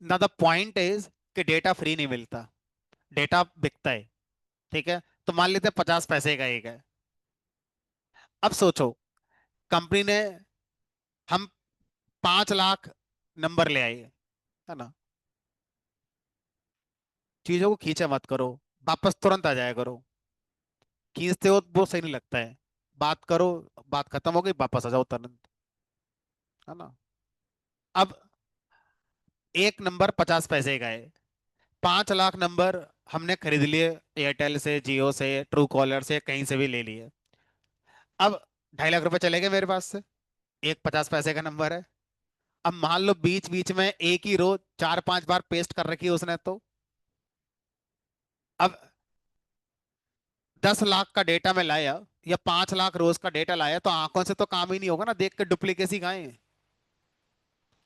ना द पॉइंट इज कि डेटा फ्री नहीं मिलता, डेटा बिकता है। ठीक है, तो मान लेते हैं 50 पैसे का एक है। अब सोचो, कंपनी ने, हम 5 लाख नंबर ले आए, है ना। चीजों को खींचे मत करो, वापस तुरंत आ जाया करो। खींचते हो वो सही नहीं लगता है। बात करो, बात खत्म हो गई, वापस आ जाओ तुरंत, है ना। अब एक नंबर 50 पैसे का है, 5 लाख नंबर हमने खरीद लिए, एयरटेल से, जियो से, ट्रू कॉलर से, कहीं से भी ले लिए। अब 2.5 लाख रुपए चले गए मेरे पास से, एक 50 पैसे का नंबर है। अब मान लो बीच बीच में एक ही रो 4 5 बार पेस्ट कर रखी है उसने, तो अब 10 लाख का डेटा में लाया, या 5 लाख रोज का डेटा लाया, तो आंखों से तो काम ही नहीं होगा ना, देख के डुप्लीकेसी कहाँ है।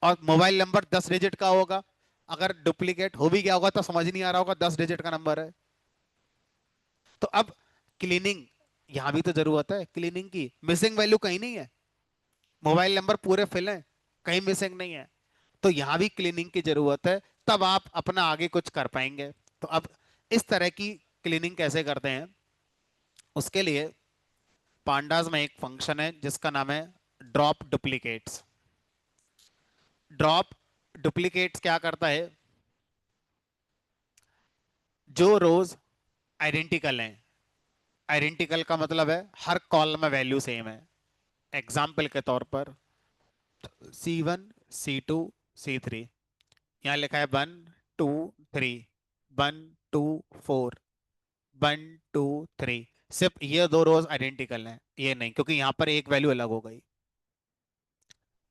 और मोबाइल नंबर 10 डिजिट का होगा, अगर डुप्लीकेट हो भी गया होगा तो समझ नहीं आ रहा होगा 10 डिजिट का नंबर है। तो अब क्लीनिंग, यहां भी तो जरूरत है क्लीनिंग की, मिसिंग वैल्यू कहीं नहीं है, मोबाइल नंबर पूरे फिल हैं, कहीं मिसिंग नहीं है। तो यहां भी क्लीनिंग की जरूरत है, तब आप अपना आगे कुछ कर पाएंगे। तो अब इस तरह की क्लीनिंग कैसे करते हैं, उसके लिए पांडास में एक फंक्शन है जिसका नाम है ड्रॉप डुप्लीकेट्स। ड्रॉप डुप्लीकेट्स क्या करता है, जो रोज आइडेंटिकल हैं, आइडेंटिकल का मतलब है हर कॉलम में वैल्यू सेम है। एग्जाम्पल के तौर पर C1 C2 C3, यहाँ लिखा है 1 2 3, 1 2 4, 1 2 3, सिर्फ ये दो रोज आइडेंटिकल हैं, ये नहीं, क्योंकि यहाँ पर एक वैल्यू अलग हो गई।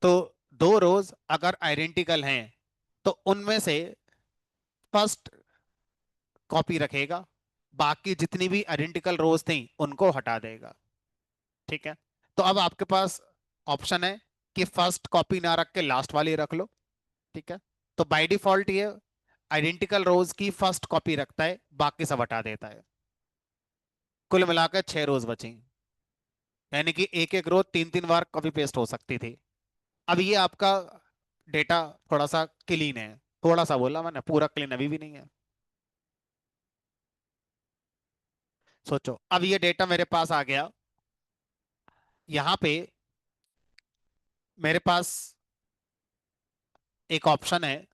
तो दो रोज अगर आइडेंटिकल हैं तो उनमें से फर्स्ट कॉपी रखेगा, बाकी जितनी भी आइडेंटिकल रोज थी उनको हटा देगा। ठीक है, तो अब आपके पास ऑप्शन है कि फर्स्ट कॉपी ना रख के लास्ट वाली रख लो। ठीक है, तो बाय डिफॉल्ट ये आइडेंटिकल रोज की फर्स्ट कॉपी रखता है, बाकी सब हटा देता है। कुल मिलाकर 6 रोज बची, यानी कि एक एक रोज 3 3 बार कॉपी पेस्ट हो सकती थी। अब ये आपका डेटा थोड़ा सा क्लीन है, थोड़ा सा बोला मैंने, पूरा क्लीन अभी भी नहीं है। सोचो, अब ये डेटा मेरे पास आ गया, यहाँ पे मेरे पास एक ऑप्शन है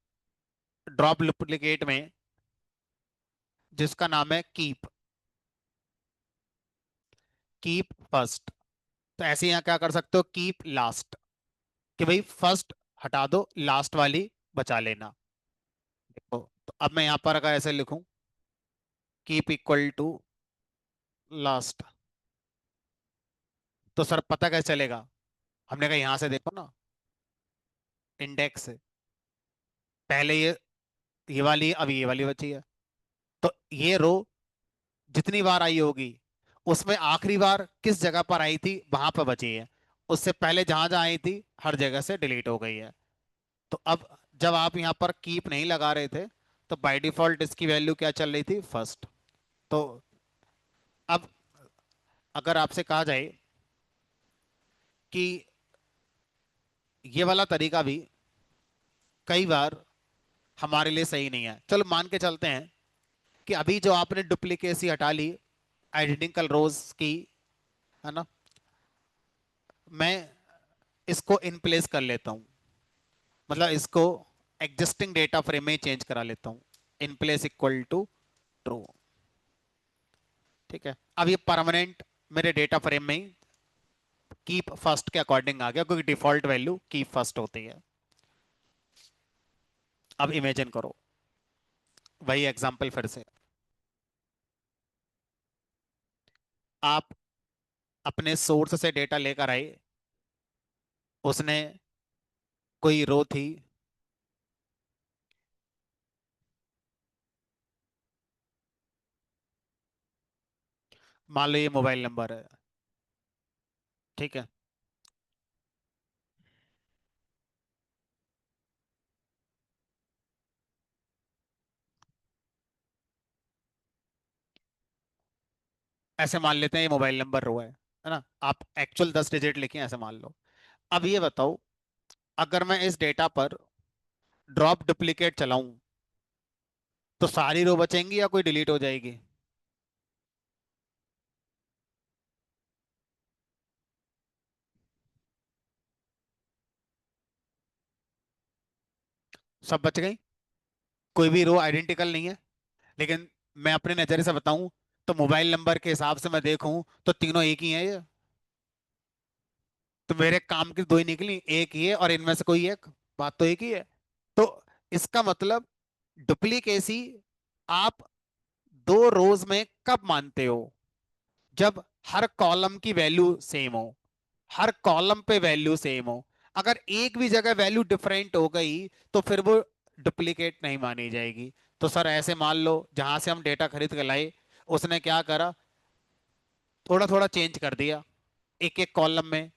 ड्रॉप डुप्लीकेट में जिसका नाम है कीप, कीप फर्स्ट। तो ऐसे यहाँ क्या कर सकते हो, कीप लास्ट, कि भाई फर्स्ट हटा दो, लास्ट वाली बचा लेना। देखो, तो अब मैं यहाँ पर अगर ऐसे लिखूं कीप इक्वल टू लास्ट, तो सर पता कैसे चलेगा, हमने कहा यहां से देखो ना, इंडेक्स है, पहले ये वाली, अब ये वाली बची है। तो ये रो जितनी बार आई होगी उसमें आखिरी बार किस जगह पर आई थी वहां पर बची है, उससे पहले जहां जहां आई थी हर जगह से डिलीट हो गई है। तो अब जब आप यहाँ पर कीप नहीं लगा रहे थे तो बाय डिफॉल्ट इसकी वैल्यू क्या चल रही थी, फर्स्ट। तो अब अगर आपसे कहा जाए कि ये वाला तरीका भी कई बार हमारे लिए सही नहीं है, चलो मान के चलते हैं कि अभी जो आपने डुप्लीकेसी हटा ली आइडेंटिकल रोज की, है ना, मैं इसको इन प्लेस कर लेता हूं, मतलब इसको एग्जिस्टिंग डेटा फ्रेम में चेंज करा लेता हूं, in place equal to true. ठीक है, अब ये परमानेंट मेरे डेटा फ्रेम में ही कीप फर्स्ट के अकॉर्डिंग आ गया, क्योंकि डिफॉल्ट वैल्यू कीप फर्स्ट होती है। अब इमेजिन करो, वही एग्जांपल फिर से, आप अपने सोर्स से डेटा लेकर आए, उसने कोई रो थी, मान लो ये मोबाइल नंबर है। ठीक है, ऐसे मान लेते हैं ये मोबाइल नंबर रो है ना, आप एक्चुअल 10 डिजिट लिखे ऐसे मान लो। अब ये बताओ, अगर मैं इस डेटा पर ड्रॉप डुप्लीकेट चलाऊं तो सारी रो बचेंगी या कोई डिलीट हो जाएगी? सब बच गई, कोई भी रो आइडेंटिकल नहीं है। लेकिन मैं अपने नजरिए से बताऊं तो मोबाइल नंबर के हिसाब से मैं देखूं तो तीनों एक ही है ये, तो मेरे काम की दो ही निकली, एक ही है और इनमें से कोई एक, बात तो एक ही है। तो इसका मतलब डुप्लीकेसी आप दो रोज में कब मानते हो, जब हर कॉलम की वैल्यू सेम हो, हर कॉलम पे वैल्यू सेम हो। अगर एक भी जगह वैल्यू डिफरेंट हो गई तो फिर वो डुप्लीकेट नहीं मानी जाएगी। तो सर ऐसे मान लो जहां से हम डेटा खरीद के लाए, उसने क्या करा, थोड़ा थोड़ा चेंज कर दिया एक एक कॉलम में।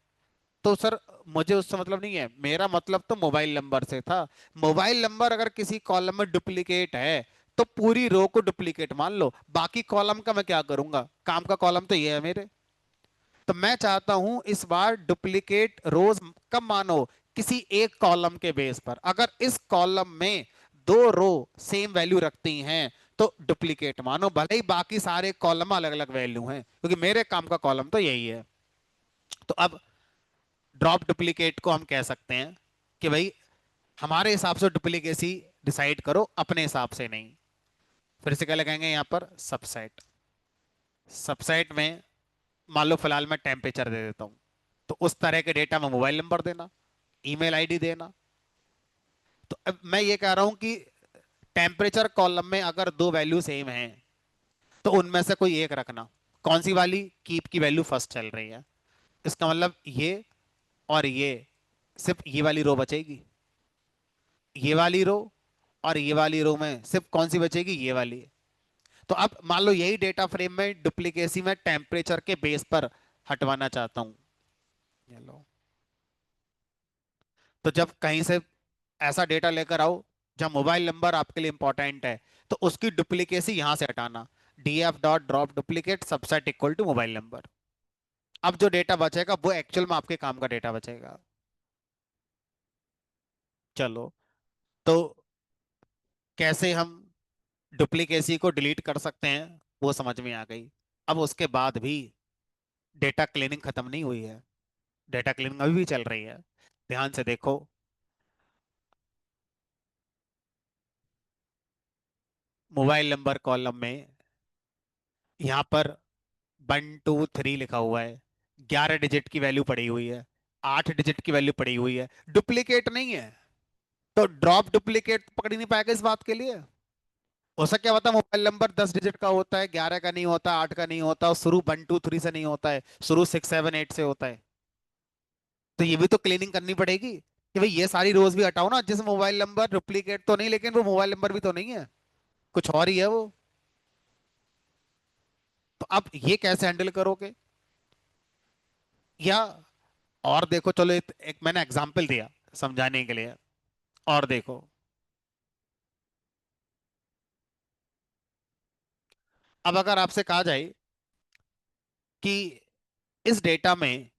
तो सर मुझे उससे मतलब नहीं है, मेरा मतलब तो मोबाइल नंबर से था। मोबाइल नंबर अगर किसी कॉलम में डुप्लीकेट है तो पूरी रो को डुप्लीकेट मान लो, बाकी कॉलम का मैं क्या करूंगा, काम का कॉलम तो ये है मेरे। तो मैं चाहता हूं इस बार डुप्लीकेट रोज कब मानो, किसी एक कॉलम के बेस पर। अगर इस कॉलम में दो रो सेम वैल्यू रखती हैं तो डुप्लीकेट मानो, भले ही बाकी सारे कॉलम अलग अलग वैल्यू हैं, क्योंकि मेरे काम का कॉलम तो यही है। तो अब ड्रॉप डुप्लीकेट को हम कह सकते हैं कि भाई हमारे हिसाब से डुप्लीकेसी डिसाइड करो, अपने हिसाब से नहीं। फिर से क्या लगाएंगे यहाँ पर, सबसेट। सबसेट में मान लो फिलहाल मैं टेम्परेचर दे देता हूं, तो उस तरह के डेटा में मोबाइल नंबर देना, ईमेल आईडी देना। तो अब मैं ये कह रहा हूं कि टेम्परेचर कॉलम में अगर दो वैल्यू सेम हैं तो उनमें से कोई एक रखना। कौन सी वाली, कीप की वैल्यू फर्स्ट चल रही है, इसका मतलब ये और ये, सिर्फ ये वाली रो बचेगी, ये वाली रो और ये वाली रो में सिर्फ कौन सी बचेगी, ये वाली। तो अब मान लो यही डेटा फ्रेम में डुप्लीकेसी में टेम्परेचर के बेस पर हटवाना चाहता हूं। ये लो। तो जब कहीं से ऐसा डेटा लेकर आओ जहां मोबाइल नंबर आपके लिए इंपॉर्टेंट है, तो उसकी डुप्लीकेसी यहां से हटाना। DF dot drop duplicate subset equal to mobile number. अब जो डेटा बचेगा वो एक्चुअल में आपके काम का डेटा बचेगा। चलो, तो कैसे हम डुप्लीकेसी को डिलीट कर सकते हैं वो समझ में आ गई। अब उसके बाद भी डेटा क्लीनिंग खत्म नहीं हुई है, डेटा क्लीनिंग अभी भी चल रही है। ध्यान से देखो, मोबाइल नंबर कॉलम में यहाँ पर 1 2 3 लिखा हुआ है, 11 डिजिट की वैल्यू पड़ी हुई है, 8 डिजिट की वैल्यू पड़ी हुई है, डुप्लीकेट नहीं है। तो ड्रॉप डुप्लीकेट पकड़ ही नहीं पाएगा इस बात के लिए। उसका क्या पता मोबाइल नंबर 10 डिजिट का होता है, 11 का नहीं होता, 8 का नहीं होता, और शुरू 1 2 3 से नहीं होता है, शुरू 6 7 8 से होता है। तो ये भी तो क्लीनिंग करनी पड़ेगी कि भाई ये सारी रोज भी हटाओ ना, जिस मोबाइल नंबर डुप्लीकेट तो नहीं लेकिन वो मोबाइल नंबर भी तो नहीं है, कुछ और ही है वो। तो अब ये कैसे हैंडल करोगे, या और देखो, चलो एक मैंने एग्जांपल दिया समझाने के लिए, और देखो। अब अगर आपसे कहा जाए कि इस डेटा में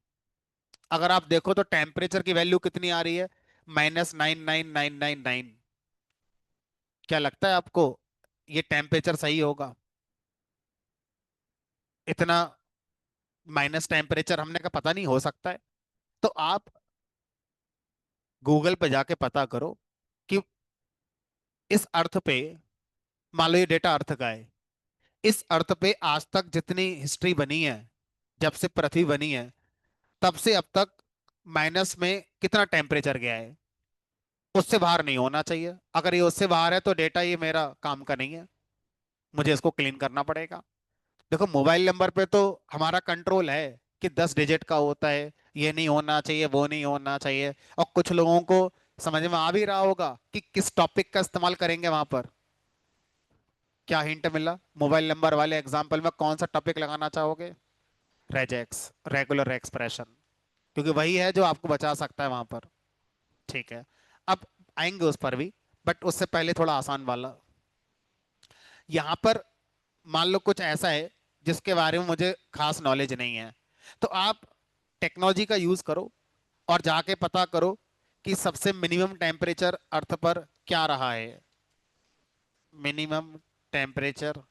अगर आप देखो तो टेम्परेचर की वैल्यू कितनी आ रही है, -999999। क्या लगता है आपको ये टेम्परेचर सही होगा? इतना माइनस टेम्परेचर हमने का पता नहीं हो सकता है। तो आप गूगल पे जाके पता करो कि इस अर्थ पे, मान लो ये डेटा अर्थ का है, इस अर्थ पे आज तक जितनी हिस्ट्री बनी है, जब से पृथ्वी बनी है तब से अब तक माइनस में कितना टेम्परेचर गया है। उससे बाहर नहीं होना चाहिए, अगर ये उससे बाहर है तो डेटा ये मेरा काम का नहीं है, मुझे इसको क्लीन करना पड़ेगा। देखो मोबाइल नंबर पे तो हमारा कंट्रोल है कि 10 डिजिट का होता है, ये नहीं होना चाहिए, वो नहीं होना चाहिए। और कुछ लोगों को समझ में आ भी रहा होगा कि किस टॉपिक का इस्तेमाल करेंगे वहां पर। क्या हिंट मिला, मोबाइल नंबर वाले एग्जाम्पल में कौन सा टॉपिक लगाना चाहोगे? रेजेक्स, रेगुलर एक्सप्रेशन, क्योंकि वही है जो आपको बचा सकता है वहां पर। ठीक है, अब आएंगे उस पर भी, बट उससे पहले थोड़ा आसान वाला। यहां पर मान लो कुछ ऐसा है जिसके बारे में मुझे खास नॉलेज नहीं है, तो आप टेक्नोलॉजी का यूज करो और जाके पता करो कि सबसे मिनिमम टेम्परेचर अर्थ पर क्या रहा है। Minimum temperature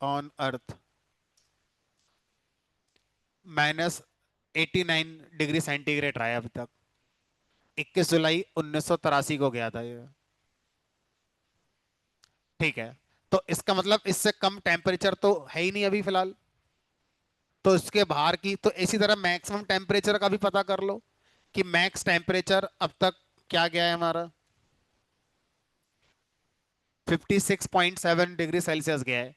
on earth -89 degree centigrade रहा है अभी तक। 21 जुलाई 1983 को गया था ये। ठीक है, तो इसका मतलब इससे कम टेम्परेचर तो है ही नहीं अभी फिलहाल। तो इसके बाहर की, तो इसी तरह मैक्सिमम टेम्परेचर का भी पता कर लो कि मैक्स टेम्परेचर अब तक क्या गया है हमारा, 56.7 डिग्री सेल्सियस गया है।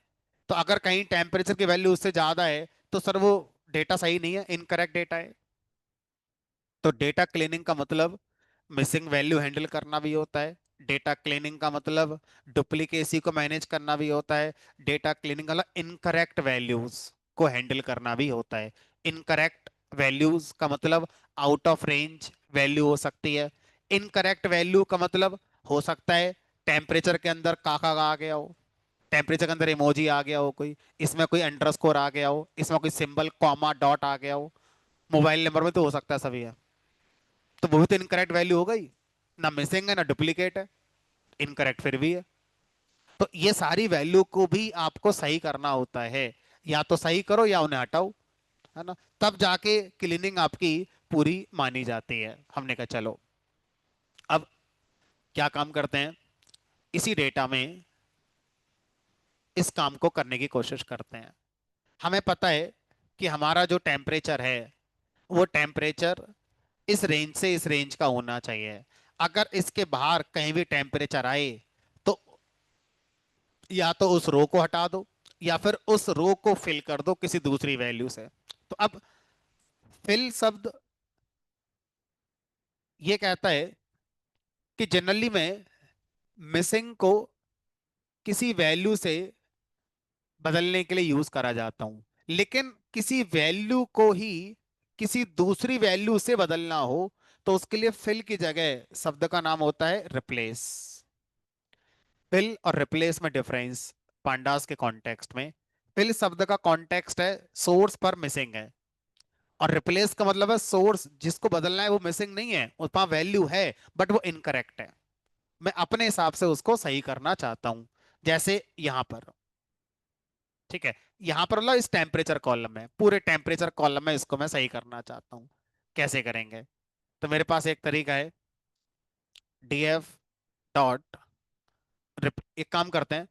तो अगर कहीं टेम्परेचर की वैल्यू उससे ज्यादा है तो सर वो डेटा सही नहीं है, इनकरेक्ट डेटा है। तो डेटा क्लीनिंग का मतलब मिसिंग वैल्यू हैंडल करना भी होता है, डेटा क्लीनिंग का मतलब डुप्लीकेसी को मैनेज करना भी होता है, डेटा क्लीनिंग का मतलब इनकरेक्ट वैल्यूज। को हैंडल करना भी होता है। इनकरेक्ट वैल्यूज का मतलब आउट ऑफ रेंज वैल्यू हो सकती है। इनकरेक्ट वैल्यू का मतलब हो सकता है टेम्परेचर के अंदर काका आ गया हो, टेम्परेचर के अंदर इमोजी आ गया हो, कोई इसमें कोई अंडरस्कोर आ गया हो, इसमें कोई सिंबल कॉमा डॉट आ गया हो। मोबाइल नंबर में तो हो सकता है सभी है, तो वो भी तो इनकरेक्ट वैल्यू हो गई। ना मिसिंग है ना डुप्लीकेट है, इनकरेक्ट फिर भी है। तो ये सारी वैल्यू को भी आपको सही करना होता है, या तो सही करो या उन्हें हटाओ, है ना। तब जाके क्लीनिंग आपकी पूरी मानी जाती है। हमने कहा चलो अब क्या काम करते हैं, इसी डेटा में इस काम को करने की कोशिश करते हैं। हमें पता है कि हमारा जो टेम्परेचर है वो टेम्परेचर इस रेंज से इस रेंज का होना चाहिए। अगर इसके बाहर कहीं भी टेम्परेचर आए तो या तो उस रो को हटा दो या फिर उस रो को फिल कर दो किसी दूसरी वैल्यू से। तो अब फिल शब्द ये कहता है कि जनरली मैं मिसिंग को किसी वैल्यू से बदलने के लिए यूज करा जाता हूं, लेकिन किसी वैल्यू को ही किसी दूसरी वैल्यू से बदलना हो तो उसके लिए फिल की जगह शब्द का नाम होता है रिप्लेस। फिल और रिप्लेस में डिफरेंस पांडास के कॉन्टेक्स्ट में, फिल शब्द का कॉन्टेक्स्ट है सोर्स पर मिसिंग है, और रिप्लेस का मतलब है सोर्स जिसको बदलना है वो मिसिंग नहीं है, उसका वैल्यू है बट वो इनकरेक्ट है। मैं अपने हिसाब से उसको सही करना चाहता हूं। जैसे यहां पर, ठीक है, यहां पर मतलब इस टेम्परेचर कॉलम में, पूरे टेम्परेचर कॉलम में इसको मैं सही करना चाहता हूं। कैसे करेंगे? तो मेरे पास एक तरीका है, df डॉट, एक काम करते हैं,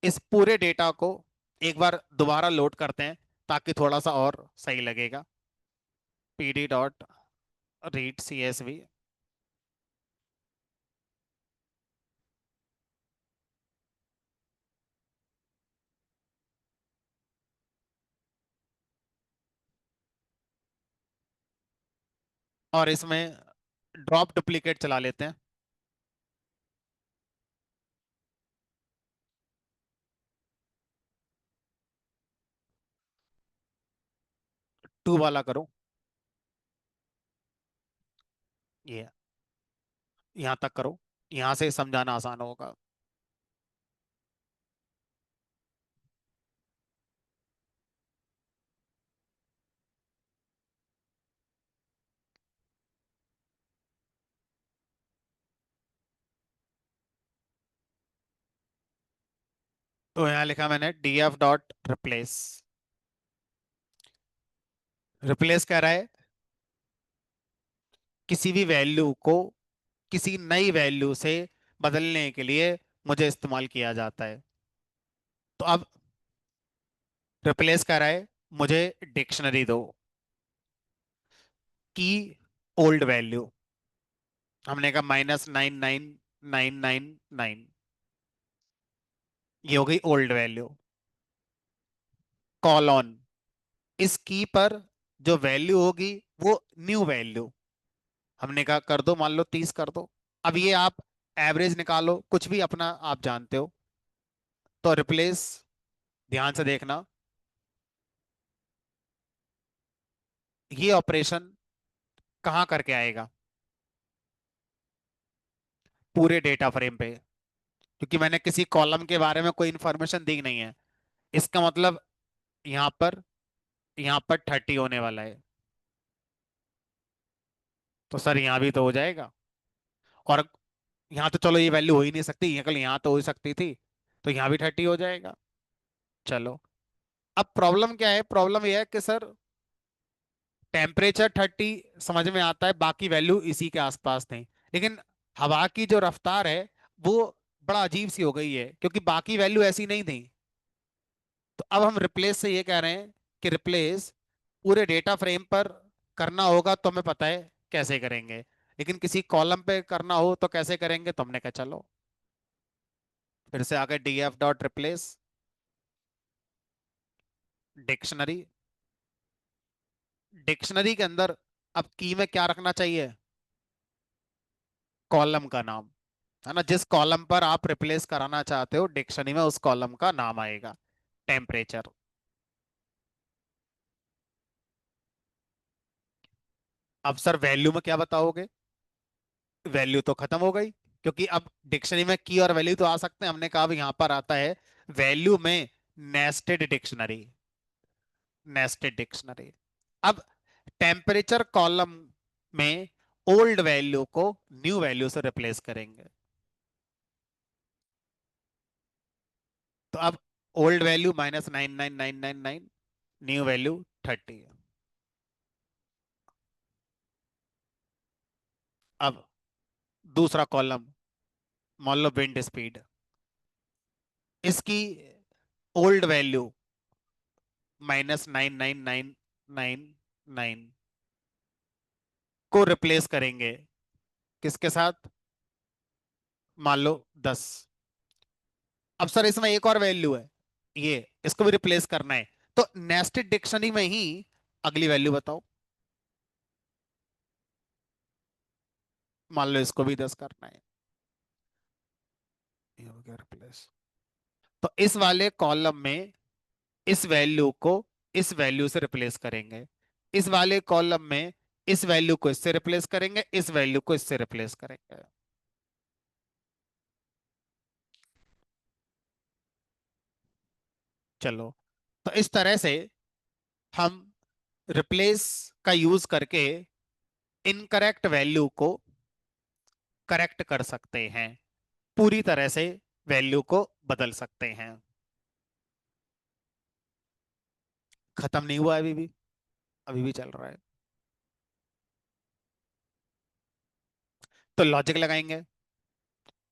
इस पूरे डेटा को एक बार दोबारा लोड करते हैं ताकि थोड़ा सा और सही लगेगा। pd डॉट रीड csv, और इसमें ड्रॉप डुप्लीकेट चला लेते हैं। टू वाला करो, ये यहां तक करो, यहां से समझाना आसान होगा। तो यहाँ लिखा मैंने df डॉट रिप्लेस। रिप्लेस कह रहा है किसी भी वैल्यू को किसी नई वैल्यू से बदलने के लिए मुझे इस्तेमाल किया जाता है। तो अब रिप्लेस कर रहा है, मुझे डिक्शनरी दो की ओल्ड वैल्यू, हमने कहा -99999, ये हो गई ओल्ड वैल्यू। कॉलन, इस की पर जो वैल्यू होगी वो न्यू वैल्यू, हमने कहा कर दो, मान लो 30 कर दो। अब ये आप एवरेज निकालो, कुछ भी अपना आप जानते हो। तो रिप्लेस, ध्यान से देखना, ये ऑपरेशन कहाँ करके आएगा? पूरे डेटा फ्रेम पे, क्योंकि मैंने किसी कॉलम के बारे में कोई इंफॉर्मेशन दी नहीं है। इसका मतलब यहाँ पर, यहाँ पर 30 होने वाला है, तो सर यहाँ भी तो हो जाएगा। और यहाँ तो चलो ये वैल्यू हो ही नहीं सकती, ये कल यहाँ तो हो ही सकती थी, तो यहाँ भी 30 हो जाएगा। चलो, अब प्रॉब्लम क्या है? प्रॉब्लम यह है कि सर टेम्परेचर 30 समझ में आता है, बाकी वैल्यू इसी के आसपास थी, लेकिन हवा की जो रफ्तार है वो बड़ा अजीब सी हो गई है, क्योंकि बाकी वैल्यू ऐसी नहीं थी। तो अब हम रिप्लेस से ये कह रहे हैं कि रिप्लेस पूरे डेटा फ्रेम पर करना होगा, तो हमें पता है कैसे करेंगे, लेकिन किसी कॉलम पे करना हो तो कैसे करेंगे? तो हमने कहा चलो फिर से आगे df dot replace dictionary. Dictionary के अंदर अब की में क्या रखना चाहिए? कॉलम का नाम, है ना, जिस कॉलम पर आप रिप्लेस कराना चाहते हो डिक्शनरी में उस कॉलम का नाम आएगा, टेम्परेचर। अब सर वैल्यू में क्या बताओगे? वैल्यू तो खत्म हो गई, क्योंकि अब डिक्शनरी में की और वैल्यू तो आ सकते हैं, हमने कहा अब यहां पर आता है वैल्यू में नेस्टेड डिक्शनरी। Nested dictionary. अब टेम्परेचर कॉलम में ओल्ड वैल्यू को न्यू वैल्यू से रिप्लेस करेंगे। तो अब ओल्ड वैल्यू -99,999, न्यू वैल्यू 30। अब दूसरा कॉलम, मान लो विंड स्पीड, इसकी ओल्ड वैल्यू -99,999 को रिप्लेस करेंगे किसके साथ? मान लो 10। अब सर इसमें एक और वैल्यू है, ये इसको भी रिप्लेस करना है। तो नेस्टेड डिक्शनरी में ही अगली वैल्यू बताओ। मान लो इसको भी 10 करना है। ये हो गया रिप्लेस। तो इस वाले कॉलम में इस वैल्यू को इस वैल्यू से रिप्लेस करेंगे, इस वाले कॉलम में इस वैल्यू को इससे रिप्लेस करेंगे, इस वैल्यू को इससे रिप्लेस करेंगे। चलो, तो इस तरह से हम रिप्लेस का यूज करके इनकरेक्ट वैल्यू को करेक्ट कर सकते हैं, पूरी तरह से वैल्यू को बदल सकते हैं। खत्म नहीं हुआ अभी भी चल रहा है। तो लॉजिक लगाएंगे।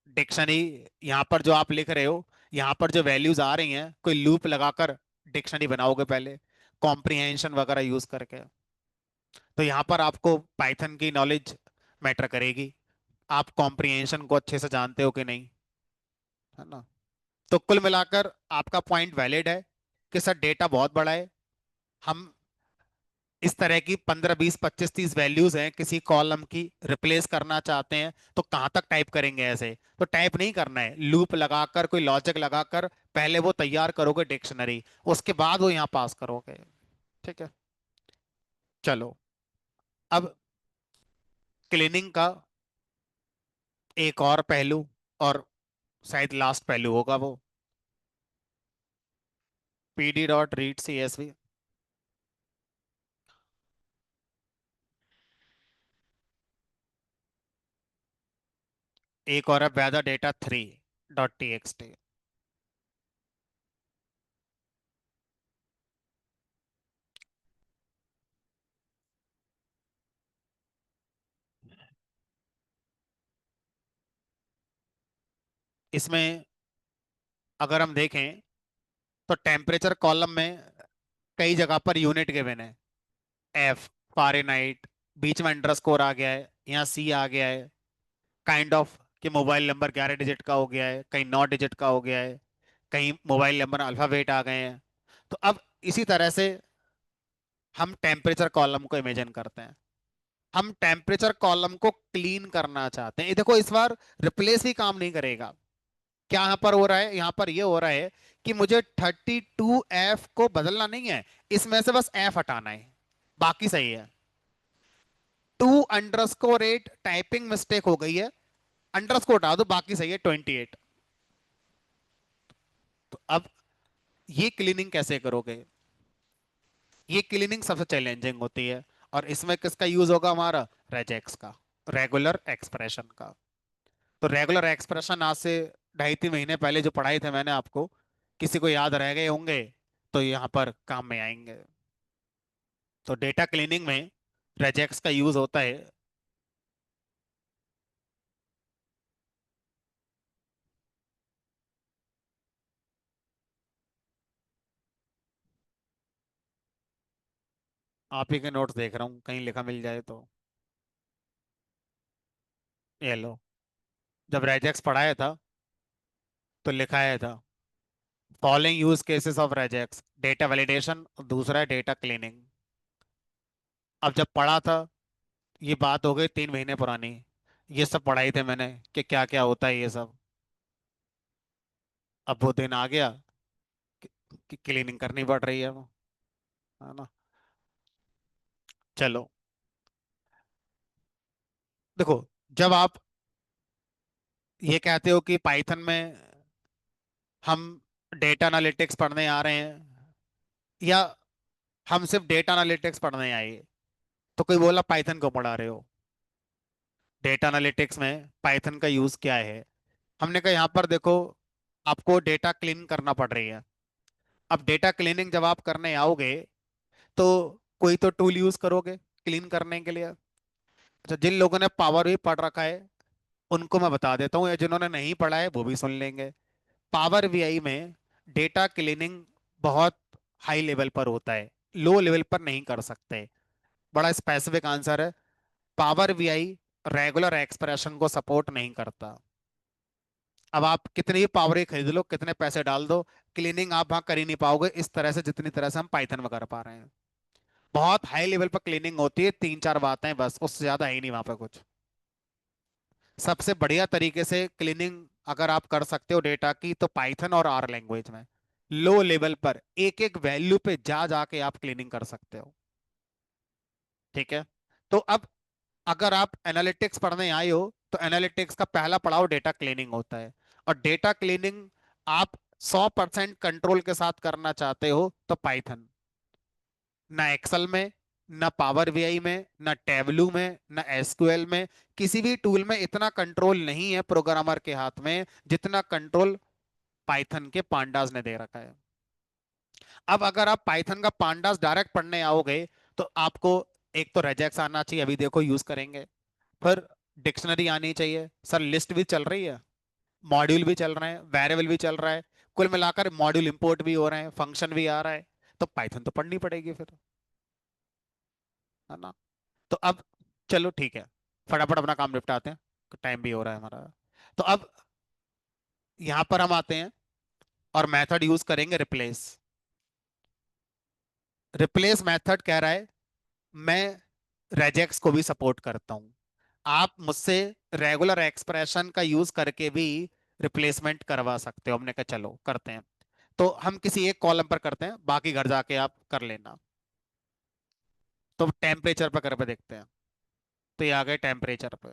डिक्शनरी, यहाँ पर जो आप लिख रहे हो, यहाँ पर जो वैल्यूज आ रही हैं, कोई लूप लगाकर डिक्शनरी बनाओगे पहले, कॉम्प्रिहेंशन वगैरह यूज करके। तो यहाँ पर आपको पाइथन की नॉलेज मैटर करेगी, आप कॉम्प्रिहेंशन को अच्छे से जानते हो कि नहीं, है ना। तो कुल मिलाकर आपका पॉइंट वैलिड है कि सर डेटा बहुत बड़ा है, हम इस तरह की 15 20 25 30 वैल्यूज हैं किसी कॉलम की, रिप्लेस करना चाहते हैं, तो कहां तक टाइप करेंगे? ऐसे तो टाइप नहीं करना है, लूप लगाकर कोई लॉजिक लगाकर पहले वो तैयार करोगे डिक्शनरी, उसके बाद वो यहाँ पास करोगे। ठीक है। चलो, अब क्लीनिंग का एक और पहलू, और शायद लास्ट पहलू होगा वो, pd.read csv। एक और है वेदर डेटा 3.txt। इसमें अगर हम देखें तो टेम्परेचर कॉलम में कई जगह पर यूनिट गिवन है, एफ, फारेनहाइट, बीच में अंडरस्कोर आ गया है, यहाँ सी आ गया है, काइंड ऑफ कि मोबाइल नंबर 11 डिजिट का हो गया है, कहीं 9 डिजिट का हो गया है, कहीं मोबाइल नंबर अल्फाबेट आ गए हैं। तो अब इसी तरह से हम टेम्परेचर कॉलम को इमेजिन करते हैं। हम टेम्परेचर कॉलम को क्लीन करना चाहते हैं, ये देखो इस बार रिप्लेस भी काम नहीं करेगा। क्या यहाँ पर हो रहा है? यहाँ पर ये हो रहा है कि मुझे 32F को बदलना नहीं है, इसमें से बस F हटाना है, बाकी सही है। 2_8 टाइपिंग मिस्टेक हो गई है, अंडरस्कोर हटा दो, बाकी सही है 28। तो अब ये क्लीनिंग कैसे करोगे? ये क्लीनिंग सबसे चैलेंजिंग होती है, और इसमें किसका यूज होगा? हमारा रेजेक्स का, रेगुलर एक्सप्रेशन का। तो रेगुलर एक्सप्रेशन आज से 2.5 3 महीने पहले जो पढ़ाए थे मैंने आपको, किसी को याद रह गए होंगे तो यहाँ पर काम में आएंगे। तो डेटा क्लीनिंग में रेजेक्स का यूज होता है। आप ही के नोट्स देख रहा हूँ, कहीं लिखा मिल जाए तो। ये लो, जब रेजेक्स पढ़ाया था तो लिखा आया था following use cases of regex, data validation, दूसरा है डेटा क्लीनिंग। अब जब पढ़ा था, ये बात हो गई 3 महीने पुरानी, ये सब पढ़ाई थे मैंने कि क्या क्या होता है ये सब। अब वो दिन आ गया कि क्लीनिंग करनी पड़ रही है वो, है ना। चलो, देखो, जब आप ये कहते हो कि पाइथन में हम डेटा एनालिटिक्स पढ़ने आ रहे हैं, या हम सिर्फ डेटा एनालिटिक्स पढ़ने आए, तो कोई बोला पाइथन को पढ़ा रहे हो, डेटा एनालिटिक्स में पाइथन का यूज क्या है। हमने कहा यहाँ पर देखो, आपको डेटा क्लीन करना पड़ रही है। अब डेटा क्लीनिंग जब आप करने आओगे, तो कोई तो टूल यूज करोगे क्लीन करने के लिए। अच्छा, जिन लोगों ने पावर भी पढ़ रखा है उनको मैं बता देता हूँ, या जिन्होंने नहीं पढ़ा है वो भी सुन लेंगे। पावर बीआई में डेटा क्लीनिंग बहुत हाई लेवल पर होता है, लो लेवल पर नहीं कर सकते। बड़ा स्पेसिफिक आंसर है, पावर बीआई रेगुलर एक्सप्रेशन को सपोर्ट नहीं करता। अब आप कितनी भी पावर ही खरीद लो, कितने पैसे डाल दो, क्लीनिंग आप वहां कर ही नहीं पाओगे इस तरह से जितनी तरह से हम पाइथन में कर पा रहे हैं। बहुत हाई लेवल पर क्लीनिंग होती है, तीन चार बातें बस, उससे ज्यादा है ही नहीं वहां पे कुछ। सबसे बढ़िया तरीके से क्लीनिंग अगर आप कर सकते हो डेटा की, तो पाइथन और आर लैंग्वेज में लो लेवल पर एक एक वैल्यू पे जा जाके आप क्लीनिंग कर सकते हो। ठीक है। तो अब अगर आप एनालिटिक्स पढ़ने आए हो, तो एनालिटिक्स का पहला पड़ाव डेटा क्लीनिंग होता है। और डेटा क्लीनिंग आप 100% कंट्रोल के साथ करना चाहते हो तो पाइथन। ना एक्सेल में, ना पावर बीआई में, ना टेबलू में, ना एसक्यूएल में, किसी भी टूल में इतना कंट्रोल नहीं है प्रोग्रामर के हाथ में जितना कंट्रोल पाइथन के पांडास ने दे रखा है। अब अगर आप पाइथन का पांडास डायरेक्ट पढ़ने आओगे, तो आपको एक तो रेजेक्स आना चाहिए, अभी देखो यूज करेंगे। फिर डिक्शनरी आनी चाहिए, सर लिस्ट भी चल रही है, मॉड्यूल भी चल रहे हैं, वेरिएबल भी चल रहा है, कुल मिलाकर मॉड्यूल इंपोर्ट भी हो रहे हैं, फंक्शन भी आ रहा है, तो पाइथन तो पढ़नी पड़ेगी फिर, है ना। तो अब चलो ठीक है, फटाफट अपना काम निपटाते हैं, टाइम भी हो रहा है हमारा। तो अब यहां पर हम आते हैं और मेथड यूज करेंगे रिप्लेस। रिप्लेस मेथड कह रहा है मैं रेजेक्स को भी सपोर्ट करता हूं, आप मुझसे रेगुलर एक्सप्रेशन का यूज करके भी रिप्लेसमेंट करवा सकते हो। हमने कहा चलो करते हैं। तो हम किसी एक कॉलम पर करते हैं, बाकी घर जाके आप कर लेना। तो टेम्परेचर पर कर पे देखते हैं। तो ये आ गए टेम्परेचर पे।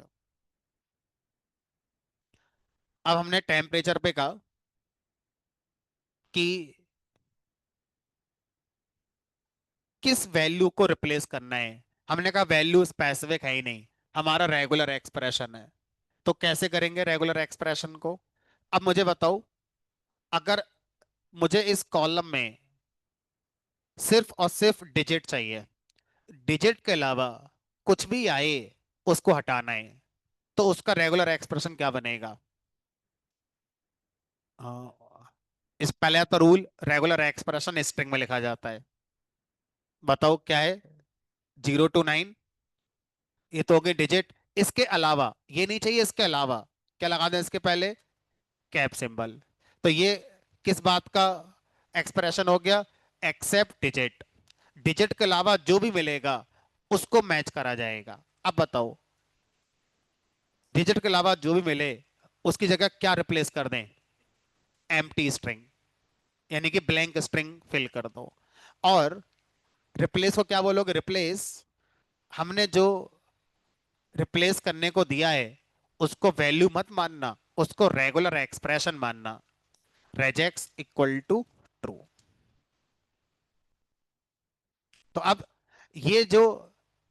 अब हमने टेम्परेचर पे कहा कि किस वैल्यू को रिप्लेस करना है। हमने कहा वैल्यू स्पेसिफिक है ही नहीं, हमारा रेगुलर एक्सप्रेशन है। तो कैसे करेंगे रेगुलर एक्सप्रेशन को। अब मुझे बताओ, अगर मुझे इस कॉलम में सिर्फ और सिर्फ डिजिट चाहिए, डिजिट के अलावा कुछ भी आए उसको हटाना है, तो उसका रेगुलर एक्सप्रेशन क्या बनेगा। इस पहले तो रूल, रेगुलर एक्सप्रेशन स्ट्रिंग में लिखा जाता है। बताओ क्या है, 0 to 9, ये तो हो गई डिजिट। इसके अलावा ये नहीं चाहिए, इसके अलावा क्या लगा दें इसके पहले, कैप सिंबल। तो ये किस बात का एक्सप्रेशन हो गया, एक्सेप्ट डिजिट। डिजिट के अलावा जो भी मिलेगा उसको मैच करा जाएगा। अब बताओ, डिजिट के अलावा जो भी मिले उसकी जगह क्या रिप्लेस कर दें, एम्प्टी स्ट्रिंग, यानी कि ब्लैंक स्ट्रिंग फिल कर दो। और रिप्लेस को क्या बोलोगे, रिप्लेस हमने जो रिप्लेस करने को दिया है उसको वैल्यू मत मानना, उसको रेगुलर एक्सप्रेशन मानना, रेजेक्स इक्वल टू ट्रू। तो अब ये जो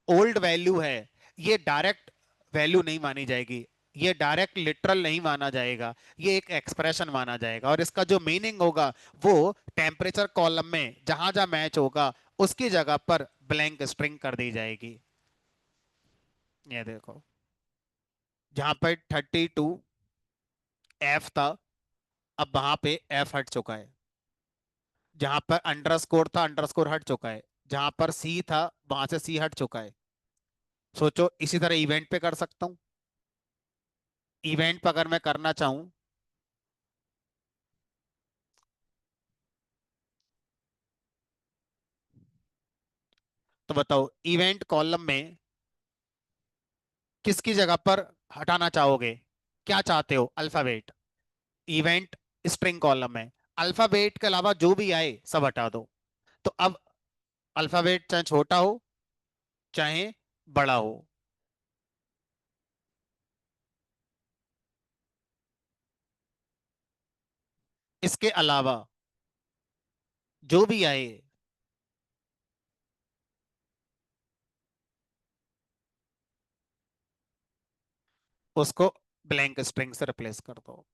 ओल्ड वैल्यू है, ये डायरेक्ट वैल्यू नहीं मानी जाएगी, ये डायरेक्ट लिटरल नहीं माना जाएगा, ये एक एक्सप्रेशन माना जाएगा। और इसका जो मीनिंग होगा वो टेम्परेचर कॉलम में जहां जहां मैच होगा उसकी जगह पर ब्लैंक स्ट्रिंग कर दी जाएगी। ये देखो, जहां पर 32 एफ था, अब वहां पे एफ हट चुका है। जहां पर अंडरस्कोर था, अंडरस्कोर हट चुका है। जहां पर सी था वहां से सी हट चुका है। सोचो, इसी तरह इवेंट पे कर सकता हूं। इवेंट पर अगर मैं करना चाहूं, तो बताओ इवेंट कॉलम में किसकी जगह पर हटाना चाहोगे, क्या चाहते हो, अल्फाबेट। इवेंट स्ट्रिंग कॉलम में अल्फाबेट के अलावा जो भी आए सब हटा दो। तो अब अल्फाबेट चाहे छोटा हो चाहे बड़ा हो, इसके अलावा जो भी आए उसको ब्लैंक स्ट्रिंग से रिप्लेस कर दो।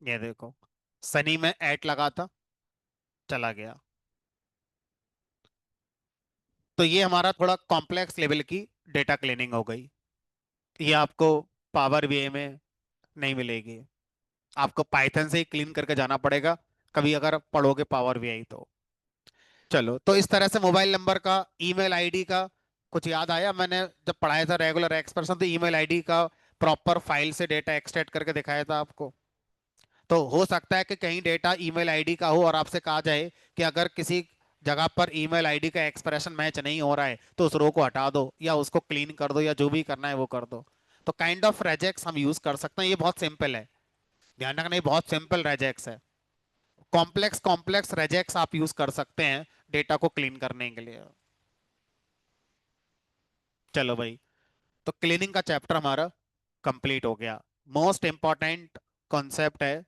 ये देखो, सनी में एट लगा था, चला गया। तो ये हमारा थोड़ा कॉम्प्लेक्स लेवल की डेटा क्लीनिंग हो गई। ये आपको पावर बीआई में नहीं मिलेगी, आपको पाइथन से ही क्लीन करके जाना पड़ेगा कभी अगर पढ़ोगे पावर बीआई तो। चलो, तो इस तरह से मोबाइल नंबर का, ईमेल आईडी का कुछ याद आया? मैंने जब पढ़ाया था रेगुलर एक्सप्रेशन तो ईमेल आईडी का प्रॉपर फाइल से डेटा एक्सट्रैक्ट करके दिखाया था आपको। तो हो सकता है कि कहीं डेटा ईमेल आईडी का हो और आपसे कहा जाए कि अगर किसी जगह पर ईमेल आईडी का एक्सप्रेशन मैच नहीं हो रहा है तो उस रो को हटा दो या उसको क्लीन कर दो या जो भी करना है वो कर दो। तो काइंड ऑफ रेजेक्स हम यूज कर सकते हैं, ये बहुत सिंपल है। ध्यान रखना, ये बहुत सिंपल रेजेक्स है। कॉम्प्लेक्स कॉम्प्लेक्स रेजेक्स आप यूज कर सकते हैं डेटा को क्लीन करने के लिए। चलो भाई, तो क्लीनिंग का चैप्टर हमारा कंप्लीट हो गया। मोस्ट इंपॉर्टेंट कॉन्सेप्ट है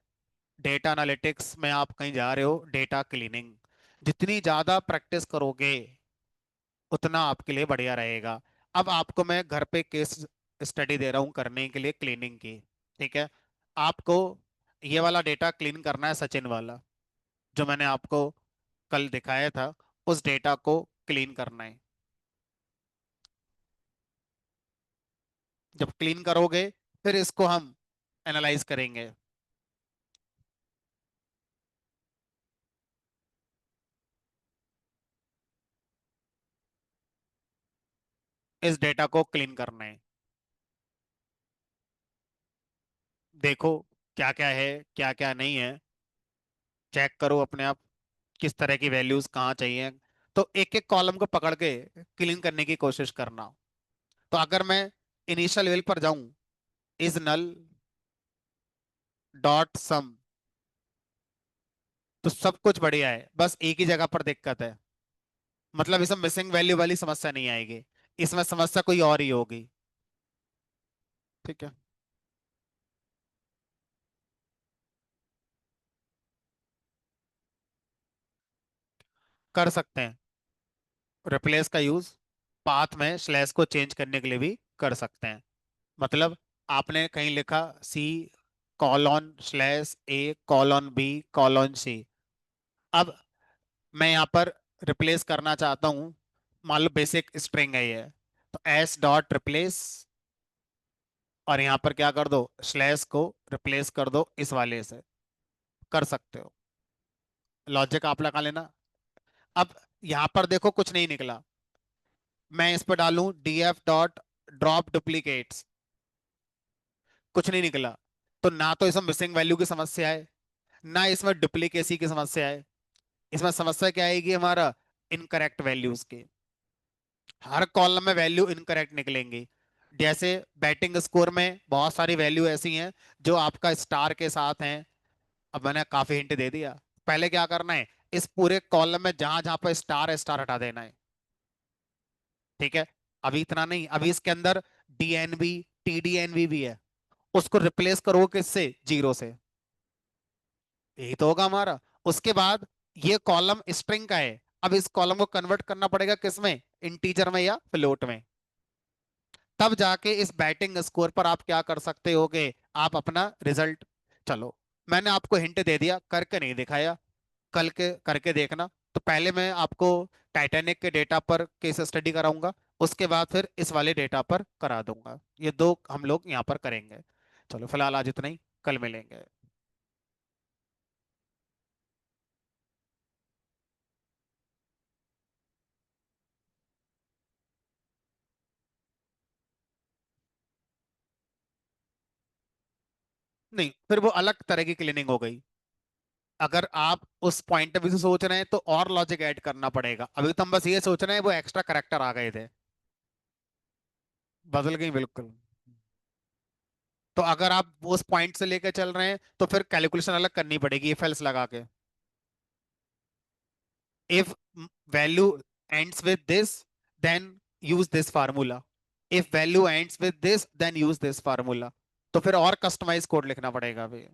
डेटा एनालिटिक्स में, आप कहीं जा रहे हो, डेटा क्लीनिंग। जितनी ज्यादा प्रैक्टिस करोगे उतना आपके लिए बढ़िया रहेगा। अब आपको मैं घर पे केस स्टडी दे रहा हूँ करने के लिए क्लीनिंग की। ठीक है, आपको ये वाला डेटा क्लीन करना है, सचिन वाला जो मैंने आपको कल दिखाया था, उस डेटा को क्लीन करना है। जब क्लीन करोगे फिर इसको हम एनालाइज करेंगे। इस डेटा को क्लीन करना है। देखो क्या क्या है, क्या क्या नहीं है, चेक करो अपने आप किस तरह की वैल्यूज कहाँ चाहिए। तो एक एक कॉलम को पकड़ के क्लीन करने की कोशिश करना। तो अगर मैं इनिशियल लेवल पर जाऊं, इज नल डॉट सम, तो सब कुछ बढ़िया है, बस एक ही जगह पर दिक्कत है। मतलब इसमें मिसिंग वैल्यू वाली समस्या नहीं आएगी, इसमें समस्या कोई और ही होगी। ठीक है, कर सकते हैं। रिप्लेस का यूज पाथ में स्लैश को चेंज करने के लिए भी कर सकते हैं। मतलब आपने कहीं लिखा C colon slash A colon B colon C. अब मैं यहाँ पर रिप्लेस करना चाहता हूँ, मान लो बेसिक स्ट्रिंग है ये, तो एस डॉट रिप्लेस, और यहाँ पर क्या कर दो, स्लैश को रिप्लेस कर दो इस वाले से। कर सकते हो, लॉजिक आप लगा लेना। अब यहाँ पर देखो कुछ नहीं निकला, मैं इस पर डालूं D F dot drop duplicates, कुछ नहीं निकला। तो ना तो इसमें मिसिंग वैल्यू की समस्या है, ना इसमें डुप्लीकेसी की समस्या है। इसमें समस्या क्या आएगी हमारा, इनकरेक्ट वैल्यूज की। हर कॉलम में वैल्यू इनकरेक्ट निकलेंगी। जैसे बैटिंग स्कोर में बहुत सारी वैल्यू ऐसी हैं जो आपका स्टार के साथ हैं। अब मैंने काफी हिंट दे दिया। पहले क्या करना है, इस पूरे कॉलम में जहां जहां पर स्टार है स्टार हटा देना है। ठीक है, अभी इतना नहीं, अभी इसके अंदर डीएनबी टीडीएनबी भी है, उसको रिप्लेस करो किससे, जीरो से। यही तो होगा हमारा। उसके बाद ये कॉलम स्ट्रिंग का है, अब इस कॉलम को कन्वर्ट करना पड़ेगा किसमें, इंटीजर में या फ्लोट में। तब जाके इस बैटिंग स्कोर पर आप क्या कर सकते होगे, आप अपना रिजल्ट। चलो, मैंने आपको हिंट दे दिया, करके नहीं दिखाया, कल के करके देखना। तो पहले मैं आपको टाइटैनिक के डेटा पर केस स्टडी कराऊंगा, उसके बाद फिर इस वाले डेटा पर करा दूंगा। ये दो हम लोग यहाँ पर करेंगे। चलो फिलहाल आज इतना ही, कल मिलेंगे। नहीं, फिर वो अलग तरह की क्लीनिंग हो गई। अगर आप उस पॉइंट ऑफ व्यू से सोच रहे हैं तो और लॉजिक ऐड करना पड़ेगा, अभी तो हम बस ये सोच रहे हैं वो एक्स्ट्रा करेक्टर आ गए थे। बदल गई बिल्कुल। तो अगर आप उस पॉइंट से लेकर चल रहे हैं तो फिर कैलकुलेशन अलग करनी पड़ेगी इफ एल्स लगा के। If value ends with this then use this formula, if value ends with this then use this formula. तो फिर और कस्टमाइज कोड लिखना पड़ेगा अभी।